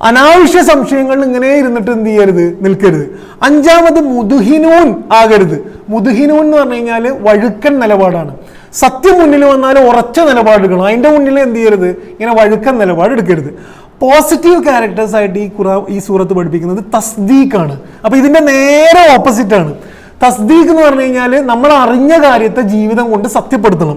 അനാവശ്യ സംശയങ്ങളിൽ ഇങ്ങനെ ഇരുന്നിട്ട് എന്ത് ചെയ്യരുത്? നിൽക്കരുത്. 5 മുദ്ഹിനൂൻ ആകരുത്. മുദ്ഹിനൂൻ എന്ന് പറഞ്ഞു കഴിഞ്ഞാൽ വഴുക്കൻ നിലപാടാണ്. സത്യം മുന്നിൽ വന്നാൽ ഉറച്ച നിലപാടെടുക്കണം, അതിന്റെ മുന്നിൽ എന്ത് ചെയ്യരുത്? ഇങ്ങനെ വഴുക്കൻ നിലപാട് എടുക്കരുത്. പോസിറ്റീവ് ക്യാരക്ടേഴ്സ് ആയിട്ട് ഈ സൂറത്ത് പഠിപ്പിക്കുന്നത് തസ്ദീഖാണ്. അപ്പൊ ഇതിന്റെ നേരെ ഓപ്പോസിറ്റ് ആണ്. തസ്ദീഖ് എന്ന് പറഞ്ഞു കഴിഞ്ഞാൽ നമ്മൾ അറിഞ്ഞ കാര്യത്തെ ജീവിതം കൊണ്ട് സത്യപ്പെടുത്തണം.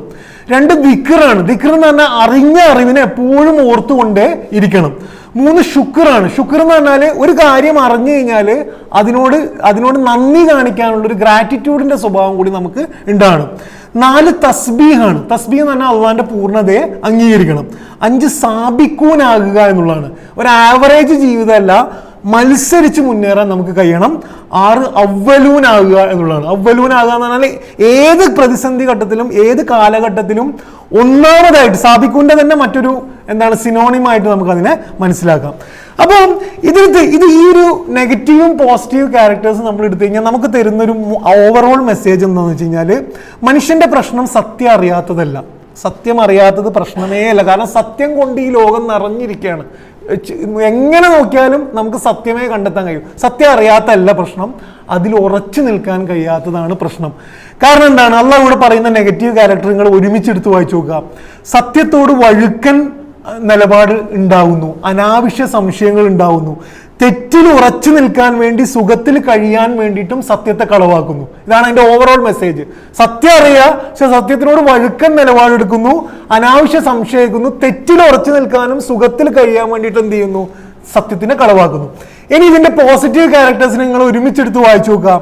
2 ദിക്റാണ്. ദിക്ർ എന്ന് പറഞ്ഞാൽ അറിഞ്ഞ അറിവിനെ എപ്പോഴും ഓർത്തുകൊണ്ടേ ഇരിക്കണം. 3 ശുക്റാണ്. ശുക്ർ എന്ന് പറഞ്ഞാൽ ഒരു കാര്യം അറിഞ്ഞു കഴിഞ്ഞാൽ അതിനോട് നന്ദി കാണിക്കാനുള്ള ഒരു ഗ്രാറ്റിറ്റ്യൂഡിന്റെ സ്വഭാവം കൂടി നമുക്ക് ഉണ്ടാകണം. 4 തസ്ബീഹാണ്. തസ്ബീഹ് എന്ന് പറഞ്ഞാൽ അള്ളാന്റെ പൂർണ്ണതയെ അംഗീകരിക്കണം. 5 സാബിക്കൂനാകുക എന്നുള്ളതാണ്. ഒരു ആവറേജ് ജീവിതമല്ല, മത്സരിച്ച് മുന്നേറാൻ നമുക്ക് കഴിയണം. 6 അവ്വലൂനാകുക എന്നുള്ളതാണ്. അവ്വലൂനാകുക എന്ന് പറഞ്ഞാൽ ഏത് പ്രതിസന്ധി ഘട്ടത്തിലും ഏത് കാലഘട്ടത്തിലും ഒന്നാമതായിട്ട്, സാബിക്കൂന്റെ തന്നെ മറ്റൊരു എന്താണ് സിനോണിമായിട്ട് നമുക്ക് അതിനെ മനസ്സിലാക്കാം. അപ്പം ഇത് ഈ ഒരു നെഗറ്റീവും പോസിറ്റീവ് ക്യാരക്ടേഴ്സ് നമ്മൾ എടുത്തു കഴിഞ്ഞാൽ നമുക്ക് തരുന്നൊരു ഓവറോൾ മെസ്സേജ് എന്താണെന്ന് വെച്ച് കഴിഞ്ഞാൽ, മനുഷ്യന്റെ പ്രശ്നം സത്യം അറിയാത്തതല്ല, സത്യം അറിയാത്തത് പ്രശ്നമേ അല്ല. കാരണം സത്യം കൊണ്ട് ഈ ലോകം നിറഞ്ഞിരിക്കുകയാണ്. എങ്ങനെ നോക്കിയാലും നമുക്ക് സത്യമേ കണ്ടെത്താൻ കഴിയും. സത്യം അറിയാത്തല്ല പ്രശ്നം, അതിൽ ഉറച്ചു നിൽക്കാൻ കഴിയാത്തതാണ് പ്രശ്നം. കാരണം എന്താണ്? അള്ളാഹ് ഇവിടെ പറയുന്ന നെഗറ്റീവ് ക്യാരക്ടറുകൾ ഒരുമിച്ചെടുത്ത് വായിച്ചു നോക്കുക. സത്യത്തോട് വഴുക്കൻ നിലപാട് ഉണ്ടാവുന്നു, അനാവശ്യ സംശയങ്ങൾ ഉണ്ടാവുന്നു, തെറ്റിൽ ഉറച്ചു നിൽക്കാൻ വേണ്ടി സുഖത്തിൽ കഴിയാൻ വേണ്ടിയിട്ടും സത്യത്തെ കളവാക്കുന്നു. ഇതാണ് അതിന്റെ ഓവറോൾ മെസ്സേജ്. സത്യം അറിയാം, പക്ഷെ സത്യത്തിനോട് വഴുക്കൻ നിലപാടെടുക്കുന്നു, അനാവശ്യ സംശയിക്കുന്നു, തെറ്റിൽ ഉറച്ചു നിൽക്കാനും സുഖത്തിൽ കഴിയാൻ വേണ്ടിയിട്ട് എന്ത് ചെയ്യുന്നു? സത്യത്തിനെ കളവാക്കുന്നു. ഇനി ഇതിന്റെ പോസിറ്റീവ് ക്യാരക്ടേഴ്സിനെ നിങ്ങൾ ഒരുമിച്ചെടുത്ത് വായിച്ചു നോക്കുക.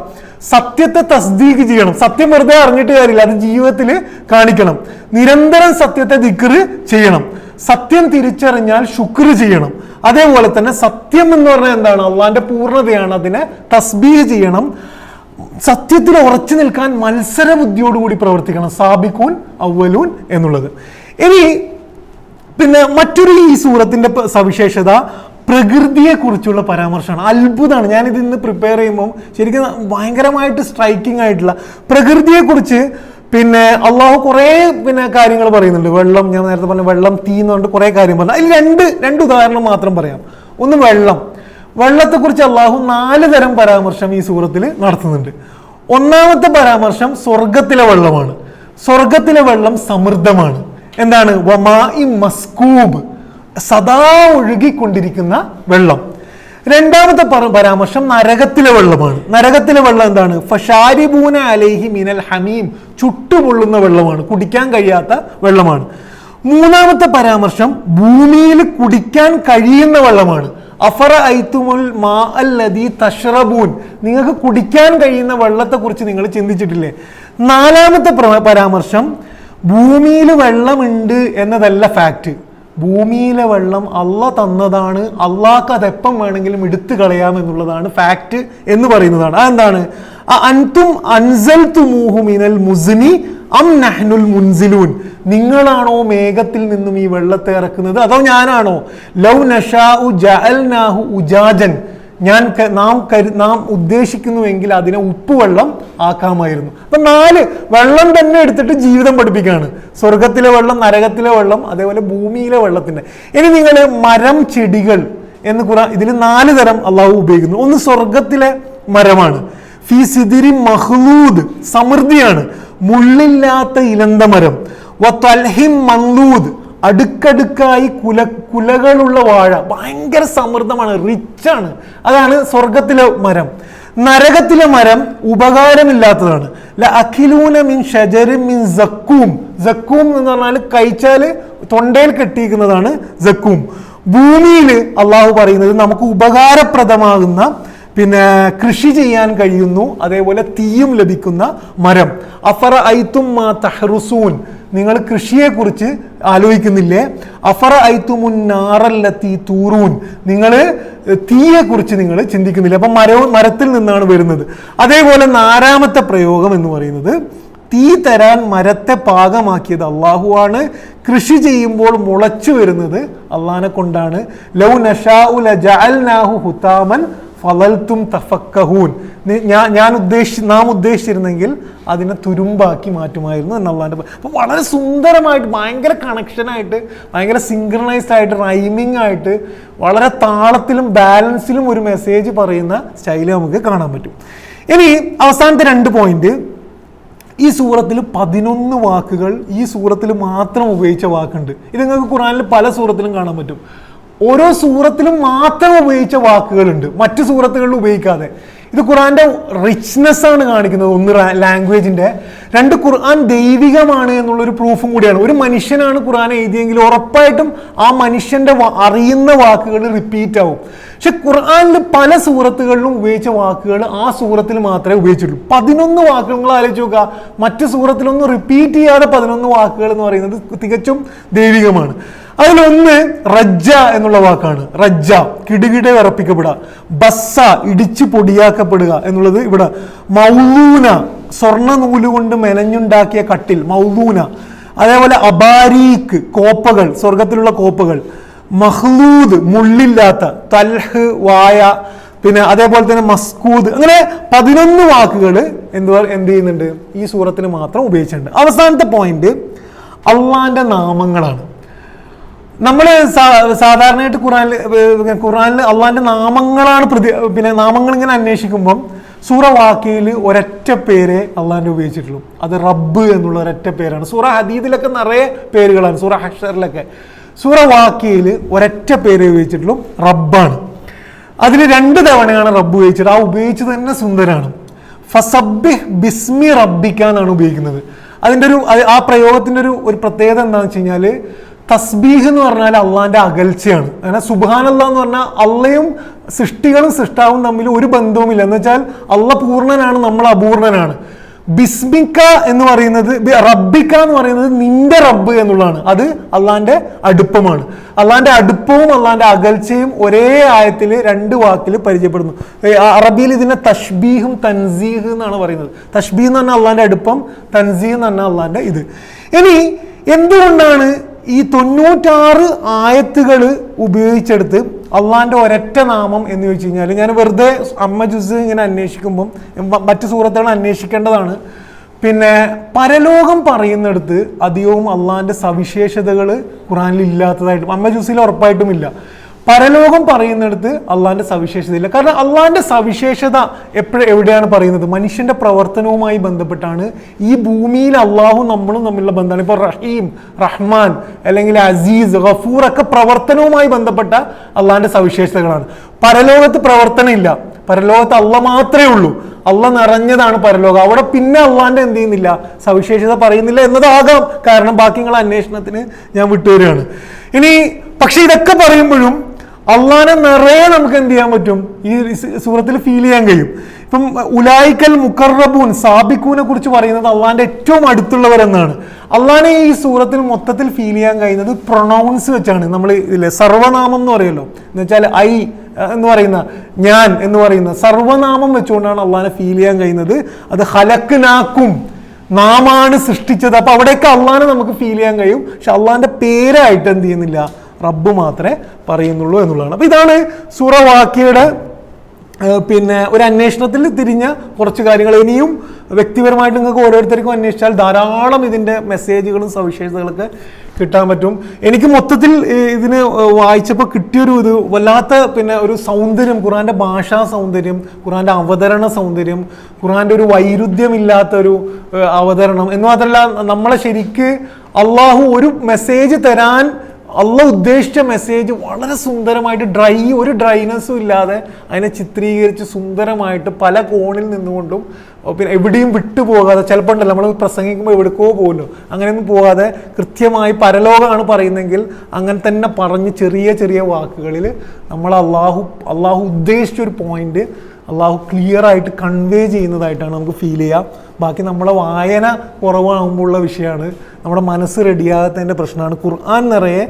സത്യത്തെ തസ്ദീഖ് ചെയ്യണം. സത്യം വെറുതെ അറിഞ്ഞിട്ട് കാര്യമില്ല, അത് ജീവിതത്തിൽ കാണിക്കണം. നിരന്തരം സത്യത്തെ ദിക്ർ ചെയ്യണം. സത്യം തിരിച്ചറിഞ്ഞാൽ ശുക്ർ ചെയ്യണം. അതേപോലെ തന്നെ സത്യം എന്ന് പറഞ്ഞാൽ എന്താണ്? അള്ളാന്റെ പൂർണ്ണതയാണ്, അതിനെ തസ്ബീഹ് ചെയ്യണം. സത്യത്തിൽ ഉറച്ചു നിൽക്കാൻ മത്സര ബുദ്ധിയോടുകൂടി പ്രവർത്തിക്കണം. സാബിഖൂൻ അവ്വലൂൻ എന്നുള്ളത്. ഇനി പിന്നെ മറ്റൊരു ഈ സൂറത്തിന്റെ സവിശേഷത പ്രകൃതിയെ കുറിച്ചുള്ള പരാമർശമാണ്. അത്ഭുതമാണ്. ഞാനിത് ഇന്ന് പ്രിപ്പയർ ചെയ്യുമ്പോൾ ശരിക്കും ഭയങ്കരമായിട്ട് സ്ട്രൈക്കിംഗ് ആയിട്ടുള്ള പ്രകൃതിയെ കുറിച്ച് പിന്നെ അള്ളാഹു കുറേ കാര്യങ്ങൾ പറയുന്നുണ്ട്. വെള്ളം, ഞാൻ നേരത്തെ പറഞ്ഞ വെള്ളം, തീ എന്ന് പറഞ്ഞിട്ട് കുറേ കാര്യം പറഞ്ഞു. അതിൽ രണ്ട് ഉദാഹരണം മാത്രം പറയാം. ഒന്ന് വെള്ളം. വെള്ളത്തെക്കുറിച്ച് അള്ളാഹു 4 തരം പരാമർശം ഈ സൂറത്തിൽ നടത്തുന്നുണ്ട്. ഒന്നാമത്തെ പരാമർശം സ്വർഗത്തിലെ വെള്ളമാണ്. സ്വർഗത്തിലെ വെള്ളം സമൃദ്ധമാണ്. എന്താണ്? വമാഇ മസ്കൂബ്, സദാ ഒഴുകിക്കൊണ്ടിരിക്കുന്ന വെള്ളം. രണ്ടാമത്തെ പരാമർശം നരകത്തിലെ വെള്ളമാണ്. നരകത്തിലെ വെള്ളം എന്താണ്? ഫഷാരിബൂന അലൈഹി മിനൽ ഹമീം, ചുട്ടുപൊള്ളുന്ന വെള്ളമാണ്, കുടിക്കാൻ കഴിയാത്ത വെള്ളമാണ്. മൂന്നാമത്തെ പരാമർശം ഭൂമിയിൽ കുടിക്കാൻ കഴിയുന്ന വെള്ളമാണ്. അഫറ ഐത്തുമുൽ മാ അല്ലദീ തഷ്റബൂൻ, നിങ്ങൾക്ക് കുടിക്കാൻ കഴിയുന്ന വെള്ളത്തെ കുറിച്ച് നിങ്ങൾ ചിന്തിച്ചിട്ടില്ലേ? നാലാമത്തെ പരാമർശം ഭൂമിയിൽ വെള്ളമുണ്ട് എന്നതല്ല ഫാക്റ്റ്. ഭൂമിയിലെ വെള്ളം അള്ളാഹ് തന്നതാണ്, അള്ളാഹ്ക്ക് അതെപ്പം വേണമെങ്കിലും എടുത്തു കളയാം എന്നുള്ളതാണ് ഫാക്റ്റ് എന്ന് പറയുന്നതാണ്. അതെന്താണ്? അൻതും അൻസൽതുമൂഹു മിനൽ മുസ്നി അം നഹ്നുൽ മുൻസിലൂൻ, നിങ്ങളാണോ മേഘത്തിൽ നിന്നും ഈ വെള്ളത്തെ ഇറക്കുന്നത്, അതോ ഞാനാണോ? ലൗ നശാഉ ജഅൽനാഹു ഉജാജൻ, നാം ഉദ്ദേശിക്കുന്നുവെങ്കിൽ അതിനെ ഉപ്പുവെള്ളം ആക്കാമായിരുന്നു. അപ്പൊ 4 വെള്ളം തന്നെ എടുത്തിട്ട് ജീവിതം പഠിപ്പിക്കുകയാണ്. സ്വർഗത്തിലെ വെള്ളം, നരകത്തിലെ വെള്ളം, അതേപോലെ ഭൂമിയിലെ വെള്ളത്തിന്റെ. ഇനി നിങ്ങൾ മരം, ചെടികൾ എന്ന് ഇതിൽ 4 തരം അള്ളാഹു ഉപയോഗിക്കുന്നു. ഒന്ന് സ്വർഗത്തിലെ മരമാണ്. ഫീ സിദിരി മഹ്ലൂദ്, സമൃദ്ധിയാണ്. മുള്ളില്ലാത്ത ഇലന്ത മരം. വത്വൽഹിം മൻലൂദ്, അടുക്കടുക്കായി കുലകളുള്ള വാഴ, ഭയങ്കര സമൃദ്ധമാണ്, റിച്ചാണ്. അതാണ് സ്വർഗത്തിലെ മരം. നരകത്തിലെ മരം ഉപകാരമില്ലാത്തതാണ്. ലഅഖിലൂന മിൻ ഷജറിൻ മിൻ സക്കൂം, സക്കൂം എന്ന് പറഞ്ഞാൽ കഴിച്ചാൽ തൊണ്ടയിൽ കെട്ടിയിരിക്കുന്നതാണ് സക്കൂം. ഭൂമിയിൽ അള്ളാഹു പറയുന്നത് നമുക്ക് ഉപകാരപ്രദമാകുന്ന കൃഷി ചെയ്യാൻ കഴിയുന്നു, അതേപോലെ തീയും ലഭിക്കുന്ന മരം. അഫറ ഐത്തും മാ തഹ്റുസൂൻ, നിങ്ങൾ കൃഷിയെക്കുറിച്ച് ആലോചിക്കുന്നില്ലേ? അഫറ ഐത്തുമുൻ നാറല്ലത്തി തൂറൂൻ, നിങ്ങൾ തീയെക്കുറിച്ച് നിങ്ങൾ ചിന്തിക്കുന്നില്ല. അപ്പം മരത്തിൽ നിന്നാണ് വരുന്നത്. അതേപോലെ 4ാമത്തെ പ്രയോഗം എന്ന് പറയുന്നത് തീ തരാൻ മരത്തെ പാകമാക്കിയത് അള്ളാഹുവാണ്. കൃഷി ചെയ്യുമ്പോൾ മുളച്ചു വരുന്നത് അള്ളാഹിനെ കൊണ്ടാണ്. ലൗ നശാഉ ലജഅൽനാഹു ഹുതാമൻ ഫളൽതും തഫക്കഹൂൻ, നാം ഉദ്ദേശിച്ചിരുന്നെങ്കിൽ അതിനെ തുരുമ്പാക്കി മാറ്റുമായിരുന്നു എന്നുള്ളതിൻ്റെ. അപ്പോൾ വളരെ സുന്ദരമായിട്ട്, ഭയങ്കര കണക്ഷനായിട്ട്, ഭയങ്കര സിങ്ക്രണൈസ്ഡ് ആയിട്ട്, റൈമിംഗ് ആയിട്ട്, വളരെ താളത്തിലും ബാലൻസിലും ഒരു മെസ്സേജ് പറയുന്ന സ്റ്റൈല് നമുക്ക് കാണാൻ പറ്റും. ഇനി അവസാനത്തെ 2 പോയിന്റ്. ഈ സൂറത്തിൽ 11 വാക്കുകൾ ഈ സൂറത്തിൽ മാത്രം ഉപയോഗിച്ച വാക്കുണ്ട്. ഇത് നിങ്ങൾക്ക് ഖുർആനിൽ പല സൂറത്തിലും കാണാൻ പറ്റും. ഓരോ സൂറത്തിലും മാത്രം ഉപയോഗിച്ച വാക്കുകളുണ്ട്, മറ്റു സൂറത്തുകളിൽ ഉപയോഗിക്കാതെ. ഇത് ഖുർആന്റെ റിച്ച്നെസ് ആണ് കാണിക്കുന്നത്. 1 ലാംഗ്വേജിന്റെ, 2 ഖുർആൻ ദൈവികമാണ് എന്നുള്ളൊരു പ്രൂഫും കൂടിയാണ്. ഒരു മനുഷ്യനാണ് ഖുർആൻ എഴുതിയെങ്കിൽ ഉറപ്പായിട്ടും ആ മനുഷ്യന്റെ അറിയുന്ന വാക്കുകൾ റിപ്പീറ്റ് ആവും. പക്ഷെ ഖുർആനിൽ പല സൂറത്തുകളിലും ഉപയോഗിച്ച വാക്കുകൾ ആ സൂറത്തിൽ മാത്രമേ ഉപയോഗിച്ചിട്ടുള്ളൂ. 11 വാക്കുകൾ നിങ്ങൾ ആലോചിച്ച് നോക്കുക. മറ്റു സൂറത്തിലൊന്നും റിപ്പീറ്റ് ചെയ്യാതെ 11 വാക്കുകൾ എന്ന് പറയുന്നത് തികച്ചും ദൈവികമാണ്. അതിലൊന്ന് റജ്ജ എന്നുള്ള വാക്കാണ്. റജ്ജ, കിടുകിട വിറപ്പിക്കപ്പെടുക. ബസ്സ, ഇടിച്ചു പൊടിയാക്കപ്പെടുക എന്നുള്ളത് ഇവിടെ. മൗലൂന, സ്വർണ്ണ നൂല് കൊണ്ട് മെനഞ്ഞുണ്ടാക്കിയ കട്ടിൽ, മൗലൂന. അതേപോലെ അബാരീക്ക്, കോപ്പകൾ, സ്വർഗത്തിലുള്ള കോപ്പകൾ. മഹ്ലൂദ്, മുള്ളില്ലാത്ത. തൽഹ്, വായ. അതേപോലെ തന്നെ മസ്കൂദ്. അങ്ങനെ 11 വാക്കുകൾ എന്ത് ചെയ്യുന്നുണ്ട് ഈ സൂറത്തിന് മാത്രം ഉപയോഗിച്ചിട്ടുണ്ട്. അവസാനത്തെ പോയിന്റ്, അള്ളാന്റെ നാമങ്ങളാണ്. നമ്മൾ സാധാരണയായിട്ട് ഖുറാനിൽ അള്ളാന്റെ നാമങ്ങളാണ് പിന്നെ നാമങ്ങൾ ഇങ്ങനെ അന്വേഷിക്കുമ്പം സൂറ വാക്കയിൽ ഒരൊറ്റ പേരെ അള്ളാന്റെ ഉപയോഗിച്ചിട്ടുള്ളൂ. അത് റബ്ബ് എന്നുള്ള ഒരൊറ്റ പേരാണ്. സൂറ ഹദീദിലൊക്കെ നിറയെ പേരുകളാണ്, സൂറ ഹഷറിലൊക്കെ. സൂറ വാക്കയിൽ ഒരൊറ്റ പേര് ഉപയോഗിച്ചിട്ടുള്ളൂ, റബ്ബാണ്. അതിൽ 2 തവണയാണ് റബ്ബ് ഉപയോഗിച്ചത്. ആ ഉപയോഗിച്ചത് തന്നെ സുന്ദരാണ്. ഫസബ്ബിഹ് ബിസ്മി റബ്ബിക എന്നാണ് ഉപയോഗിക്കുന്നത്. അതിൻ്റെ ആ പ്രയോഗത്തിൻ്റെ ഒരു പ്രത്യേകത എന്താണെന്ന് വെച്ച് കഴിഞ്ഞാൽ, തസ്ബീഹ് എന്ന് പറഞ്ഞാൽ അള്ളാന്റെ അകൽച്ചയാണ്. അങ്ങനെ സുബ്ഹാനല്ലാഹ് എന്ന് പറഞ്ഞാൽ അള്ളയും സൃഷ്ടികളും സൃഷ്ടാവും തമ്മിൽ ഒരു ബന്ധവുമില്ല. എന്ന് വെച്ചാൽ അള്ള പൂർണ്ണനാണ്, നമ്മൾ അപൂർണനാണ്. ബിസ്മിക്ക എന്ന് പറയുന്നത്, റബ്ബിക്ക എന്ന് പറയുന്നത് നിന്റെ റബ്ബ് എന്നുള്ളതാണ്. അത് അള്ളാന്റെ അടുപ്പമാണ്. അള്ളാന്റെ അടുപ്പവും അള്ളാന്റെ അകൽച്ചയും ഒരേ ആയത്തിൽ 2 വാക്കിൽ പരിചയപ്പെടുന്നു. അറബിയിൽ ഇതിനെ തഷ്ബീഹും തൻസീഹ് എന്നാണ് പറയുന്നത്. തഷ്ബീഹ് എന്ന് പറഞ്ഞാൽ അള്ളാന്റെ അടുപ്പം, തൻസീഹ് എന്ന് പറഞ്ഞാൽ അള്ളാന്റെ ഇത്. ഇനി എന്തുകൊണ്ടാണ് ഈ 96 ആയത്തുകൾ ഉപയോഗിച്ചെടുത്ത് അള്ളാന്റെ ഒരൊറ്റ നാമം എന്ന് ചോദിച്ചു കഴിഞ്ഞാൽ, ഞാൻ വെറുതെ അമ്മ ജുസ് ഇങ്ങനെ അന്വേഷിക്കുമ്പം മറ്റു സൂറത്തുകൾ അന്വേഷിക്കേണ്ടതാണ്. പിന്നെ പരലോകം പറയുന്നിടത്ത് അധികവും അള്ളാന്റെ സവിശേഷതകൾ ഖുറാനിൽ ഇല്ലാത്തതായിട്ടും അമ്മ ജുസിൽ ഉറപ്പായിട്ടുമില്ല. പരലോകം പറയുന്നിടത്ത് അള്ളാന്റെ സവിശേഷതയില്ല. കാരണം അള്ളാന്റെ സവിശേഷത എവിടെയാണ് പറയുന്നത്? മനുഷ്യന്റെ പ്രവർത്തനവുമായി ബന്ധപ്പെട്ടാണ്. ഈ ഭൂമിയിൽ അള്ളാഹു നമ്മളും തമ്മിലുള്ള ബന്ധമാണ്. ഇപ്പോൾ റഹീം, റഹ്മാൻ, അല്ലെങ്കിൽ അസീസ്, ഗഫൂർ ഒക്കെ പ്രവർത്തനവുമായി ബന്ധപ്പെട്ട അള്ളാന്റെ സവിശേഷതകളാണ്. പരലോകത്ത് പ്രവർത്തനം ഇല്ല. പരലോകത്ത് അള്ള മാത്രമേ ഉള്ളൂ. അള്ള നിറഞ്ഞതാണ് പരലോകം. അവിടെ പിന്നെ അള്ളാന്റെ എന്ത് ചെയ്യുന്നില്ല, സവിശേഷത പറയുന്നില്ല എന്നതാകാം കാരണം. ബാക്കി നിങ്ങളെ അന്വേഷണത്തിന് ഞാൻ വിട്ടുവരികയാണ്. ഇനി പക്ഷെ ഇതൊക്കെ പറയുമ്പോഴും അള്ളാനെ നിറയെ നമുക്ക് എന്ത് ചെയ്യാൻ പറ്റും? ഈ സൂറത്തിൽ ഫീൽ ചെയ്യാൻ കഴിയും. ഇപ്പം ഉലായിക്കൽ മുഖറബൂൻ, സാബിക്കൂനെ കുറിച്ച് പറയുന്നത് അള്ളാന്റെ ഏറ്റവും അടുത്തുള്ളവരെന്നാണ്. അള്ളാനെ ഈ സൂറത്തിൽ മൊത്തത്തിൽ ഫീൽ ചെയ്യാൻ കഴിയുന്നത് പ്രൊണൗൺസ് വെച്ചാണ്. നമ്മൾ ഇതിലെ സർവനാമം എന്ന് പറയുമല്ലോ, എന്ന് വെച്ചാൽ ഐ എന്ന് പറയുന്ന, ഞാൻ എന്ന് പറയുന്ന സർവനാമം വെച്ചുകൊണ്ടാണ് അള്ളാനെ ഫീൽ ചെയ്യാൻ കഴിയുന്നത്. അത് ഹലക്നാക്കും, നാമാണ് സൃഷ്ടിച്ചത്. അപ്പൊ അവിടെയൊക്കെ അള്ളാനെ നമുക്ക് ഫീൽ ചെയ്യാൻ കഴിയും. പക്ഷെ അള്ളാന്റെ പേരായിട്ട് എന്ത് ചെയ്യുന്നില്ല, റബ്ബ് മാത്രമേ പറയുന്നുള്ളൂ എന്നുള്ളതാണ്. അപ്പൊ ഇതാണ് സൂറ വാക്കിയുടെ പിന്നെ ഒരു അന്വേഷണത്തിൽ തിരിഞ്ഞ കുറച്ച് കാര്യങ്ങൾ. ഇനിയും വ്യക്തിപരമായിട്ട് നിങ്ങൾക്ക് ഓരോരുത്തർക്കും അന്വേഷിച്ചാൽ ധാരാളം ഇതിൻ്റെ മെസ്സേജുകളും സവിശേഷതകളൊക്കെ കിട്ടാൻ പറ്റും. എനിക്ക് മൊത്തത്തിൽ ഇതിന് വായിച്ചപ്പോൾ കിട്ടിയൊരു ഇത് വല്ലാത്ത പിന്നെ ഒരു സൗന്ദര്യം, ഖുറാൻ്റെ ഭാഷാ സൗന്ദര്യം, ഖുറാൻ്റെ അവതരണ സൗന്ദര്യം, ഖുറാൻ്റെ ഒരു വൈരുദ്ധ്യമില്ലാത്തൊരു അവതരണം എന്ന് മാത്രമല്ല, നമ്മളെ ശരിക്ക് അള്ളാഹു ഒരു മെസ്സേജ് തരാൻ അള്ളാഹ് ഉദ്ദേശിച്ച മെസ്സേജ് വളരെ സുന്ദരമായിട്ട് ഒരു ഡ്രൈനെസ്സും ഇല്ലാതെ അതിനെ ചിത്രീകരിച്ച് സുന്ദരമായിട്ട് പല കോണിൽ നിന്നുകൊണ്ടും പിന്നെ എവിടെയും വിട്ടുപോകാതെ, ചിലപ്പോൾ ഉണ്ടല്ലോ നമ്മൾ പ്രസംഗിക്കുമ്പോൾ എവിടേക്കോ പോകുമല്ലോ, അങ്ങനെയൊന്നും പോകാതെ കൃത്യമായി പരലോകമാണ് പറയുന്നെങ്കിൽ അങ്ങനെ തന്നെ പറഞ്ഞ് ചെറിയ ചെറിയ വാക്കുകളിൽ നമ്മൾ അള്ളാഹു ഉദ്ദേശിച്ചൊരു പോയിന്റ് അള്ളാഹു ക്ലിയർ ആയിട്ട് കൺവേ ചെയ്യുന്നതായിട്ടാണ് നമുക്ക് ഫീൽ ചെയ്യുക. ബാക്കി നമ്മളെ വായന കുറവാകുമ്പോൾ ഉള്ള വിഷയമാണ്, നമ്മുടെ മനസ്സ് റെഡിയാകാത്തതിൻ്റെ പ്രശ്നമാണ്. ഖുർആൻ നിറയെ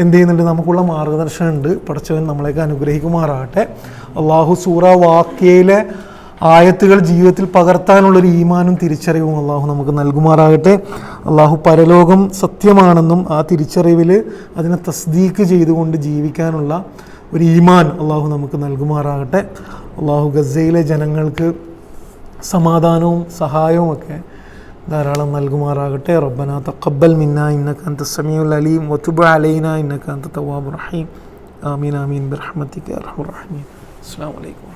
എന്ത് ചെയ്യുന്നുണ്ട്, നമുക്കുള്ള മാർഗദർശനം ഉണ്ട്. പടച്ചവൻ നമ്മളെയൊക്കെ അനുഗ്രഹിക്കുമാറാകട്ടെ. അള്ളാഹു സൂറ വാക്കയിലെ ആയത്തുകൾ ജീവിതത്തിൽ പകർത്താനുള്ളൊരു ഈമാനും തിരിച്ചറിവും അള്ളാഹു നമുക്ക് നൽകുമാറാകട്ടെ. അള്ളാഹു പരലോകം സത്യമാണെന്നും ആ തിരിച്ചറിവിൽ അതിനെ തസ്ദീഖ് ചെയ്തുകൊണ്ട് ജീവിക്കാനുള്ള ഒരു ഈമാൻ അള്ളാഹു നമുക്ക് നൽകുമാറാകട്ടെ. അള്ളാഹു ഗസയിലെ ജനങ്ങൾക്ക് സമാധാനവും സഹായവും ഒക്കെ ധാരാളം നൽകുമാറാകട്ടെ. റബ്ബനാ തഖബ്ബൽ മിന്നാ ഇന്നക അൻതസ് സമീഉൽ അലീം വതുബ് അലൈനാ ഇന്നക അൻത തവ്വാബുർ റഹീം. ആമീൻ ആമീൻ ബിറഹ്മതിക യാ അർഹമർ റഹീമീൻ. അസ്സലാമു അലൈക്കും.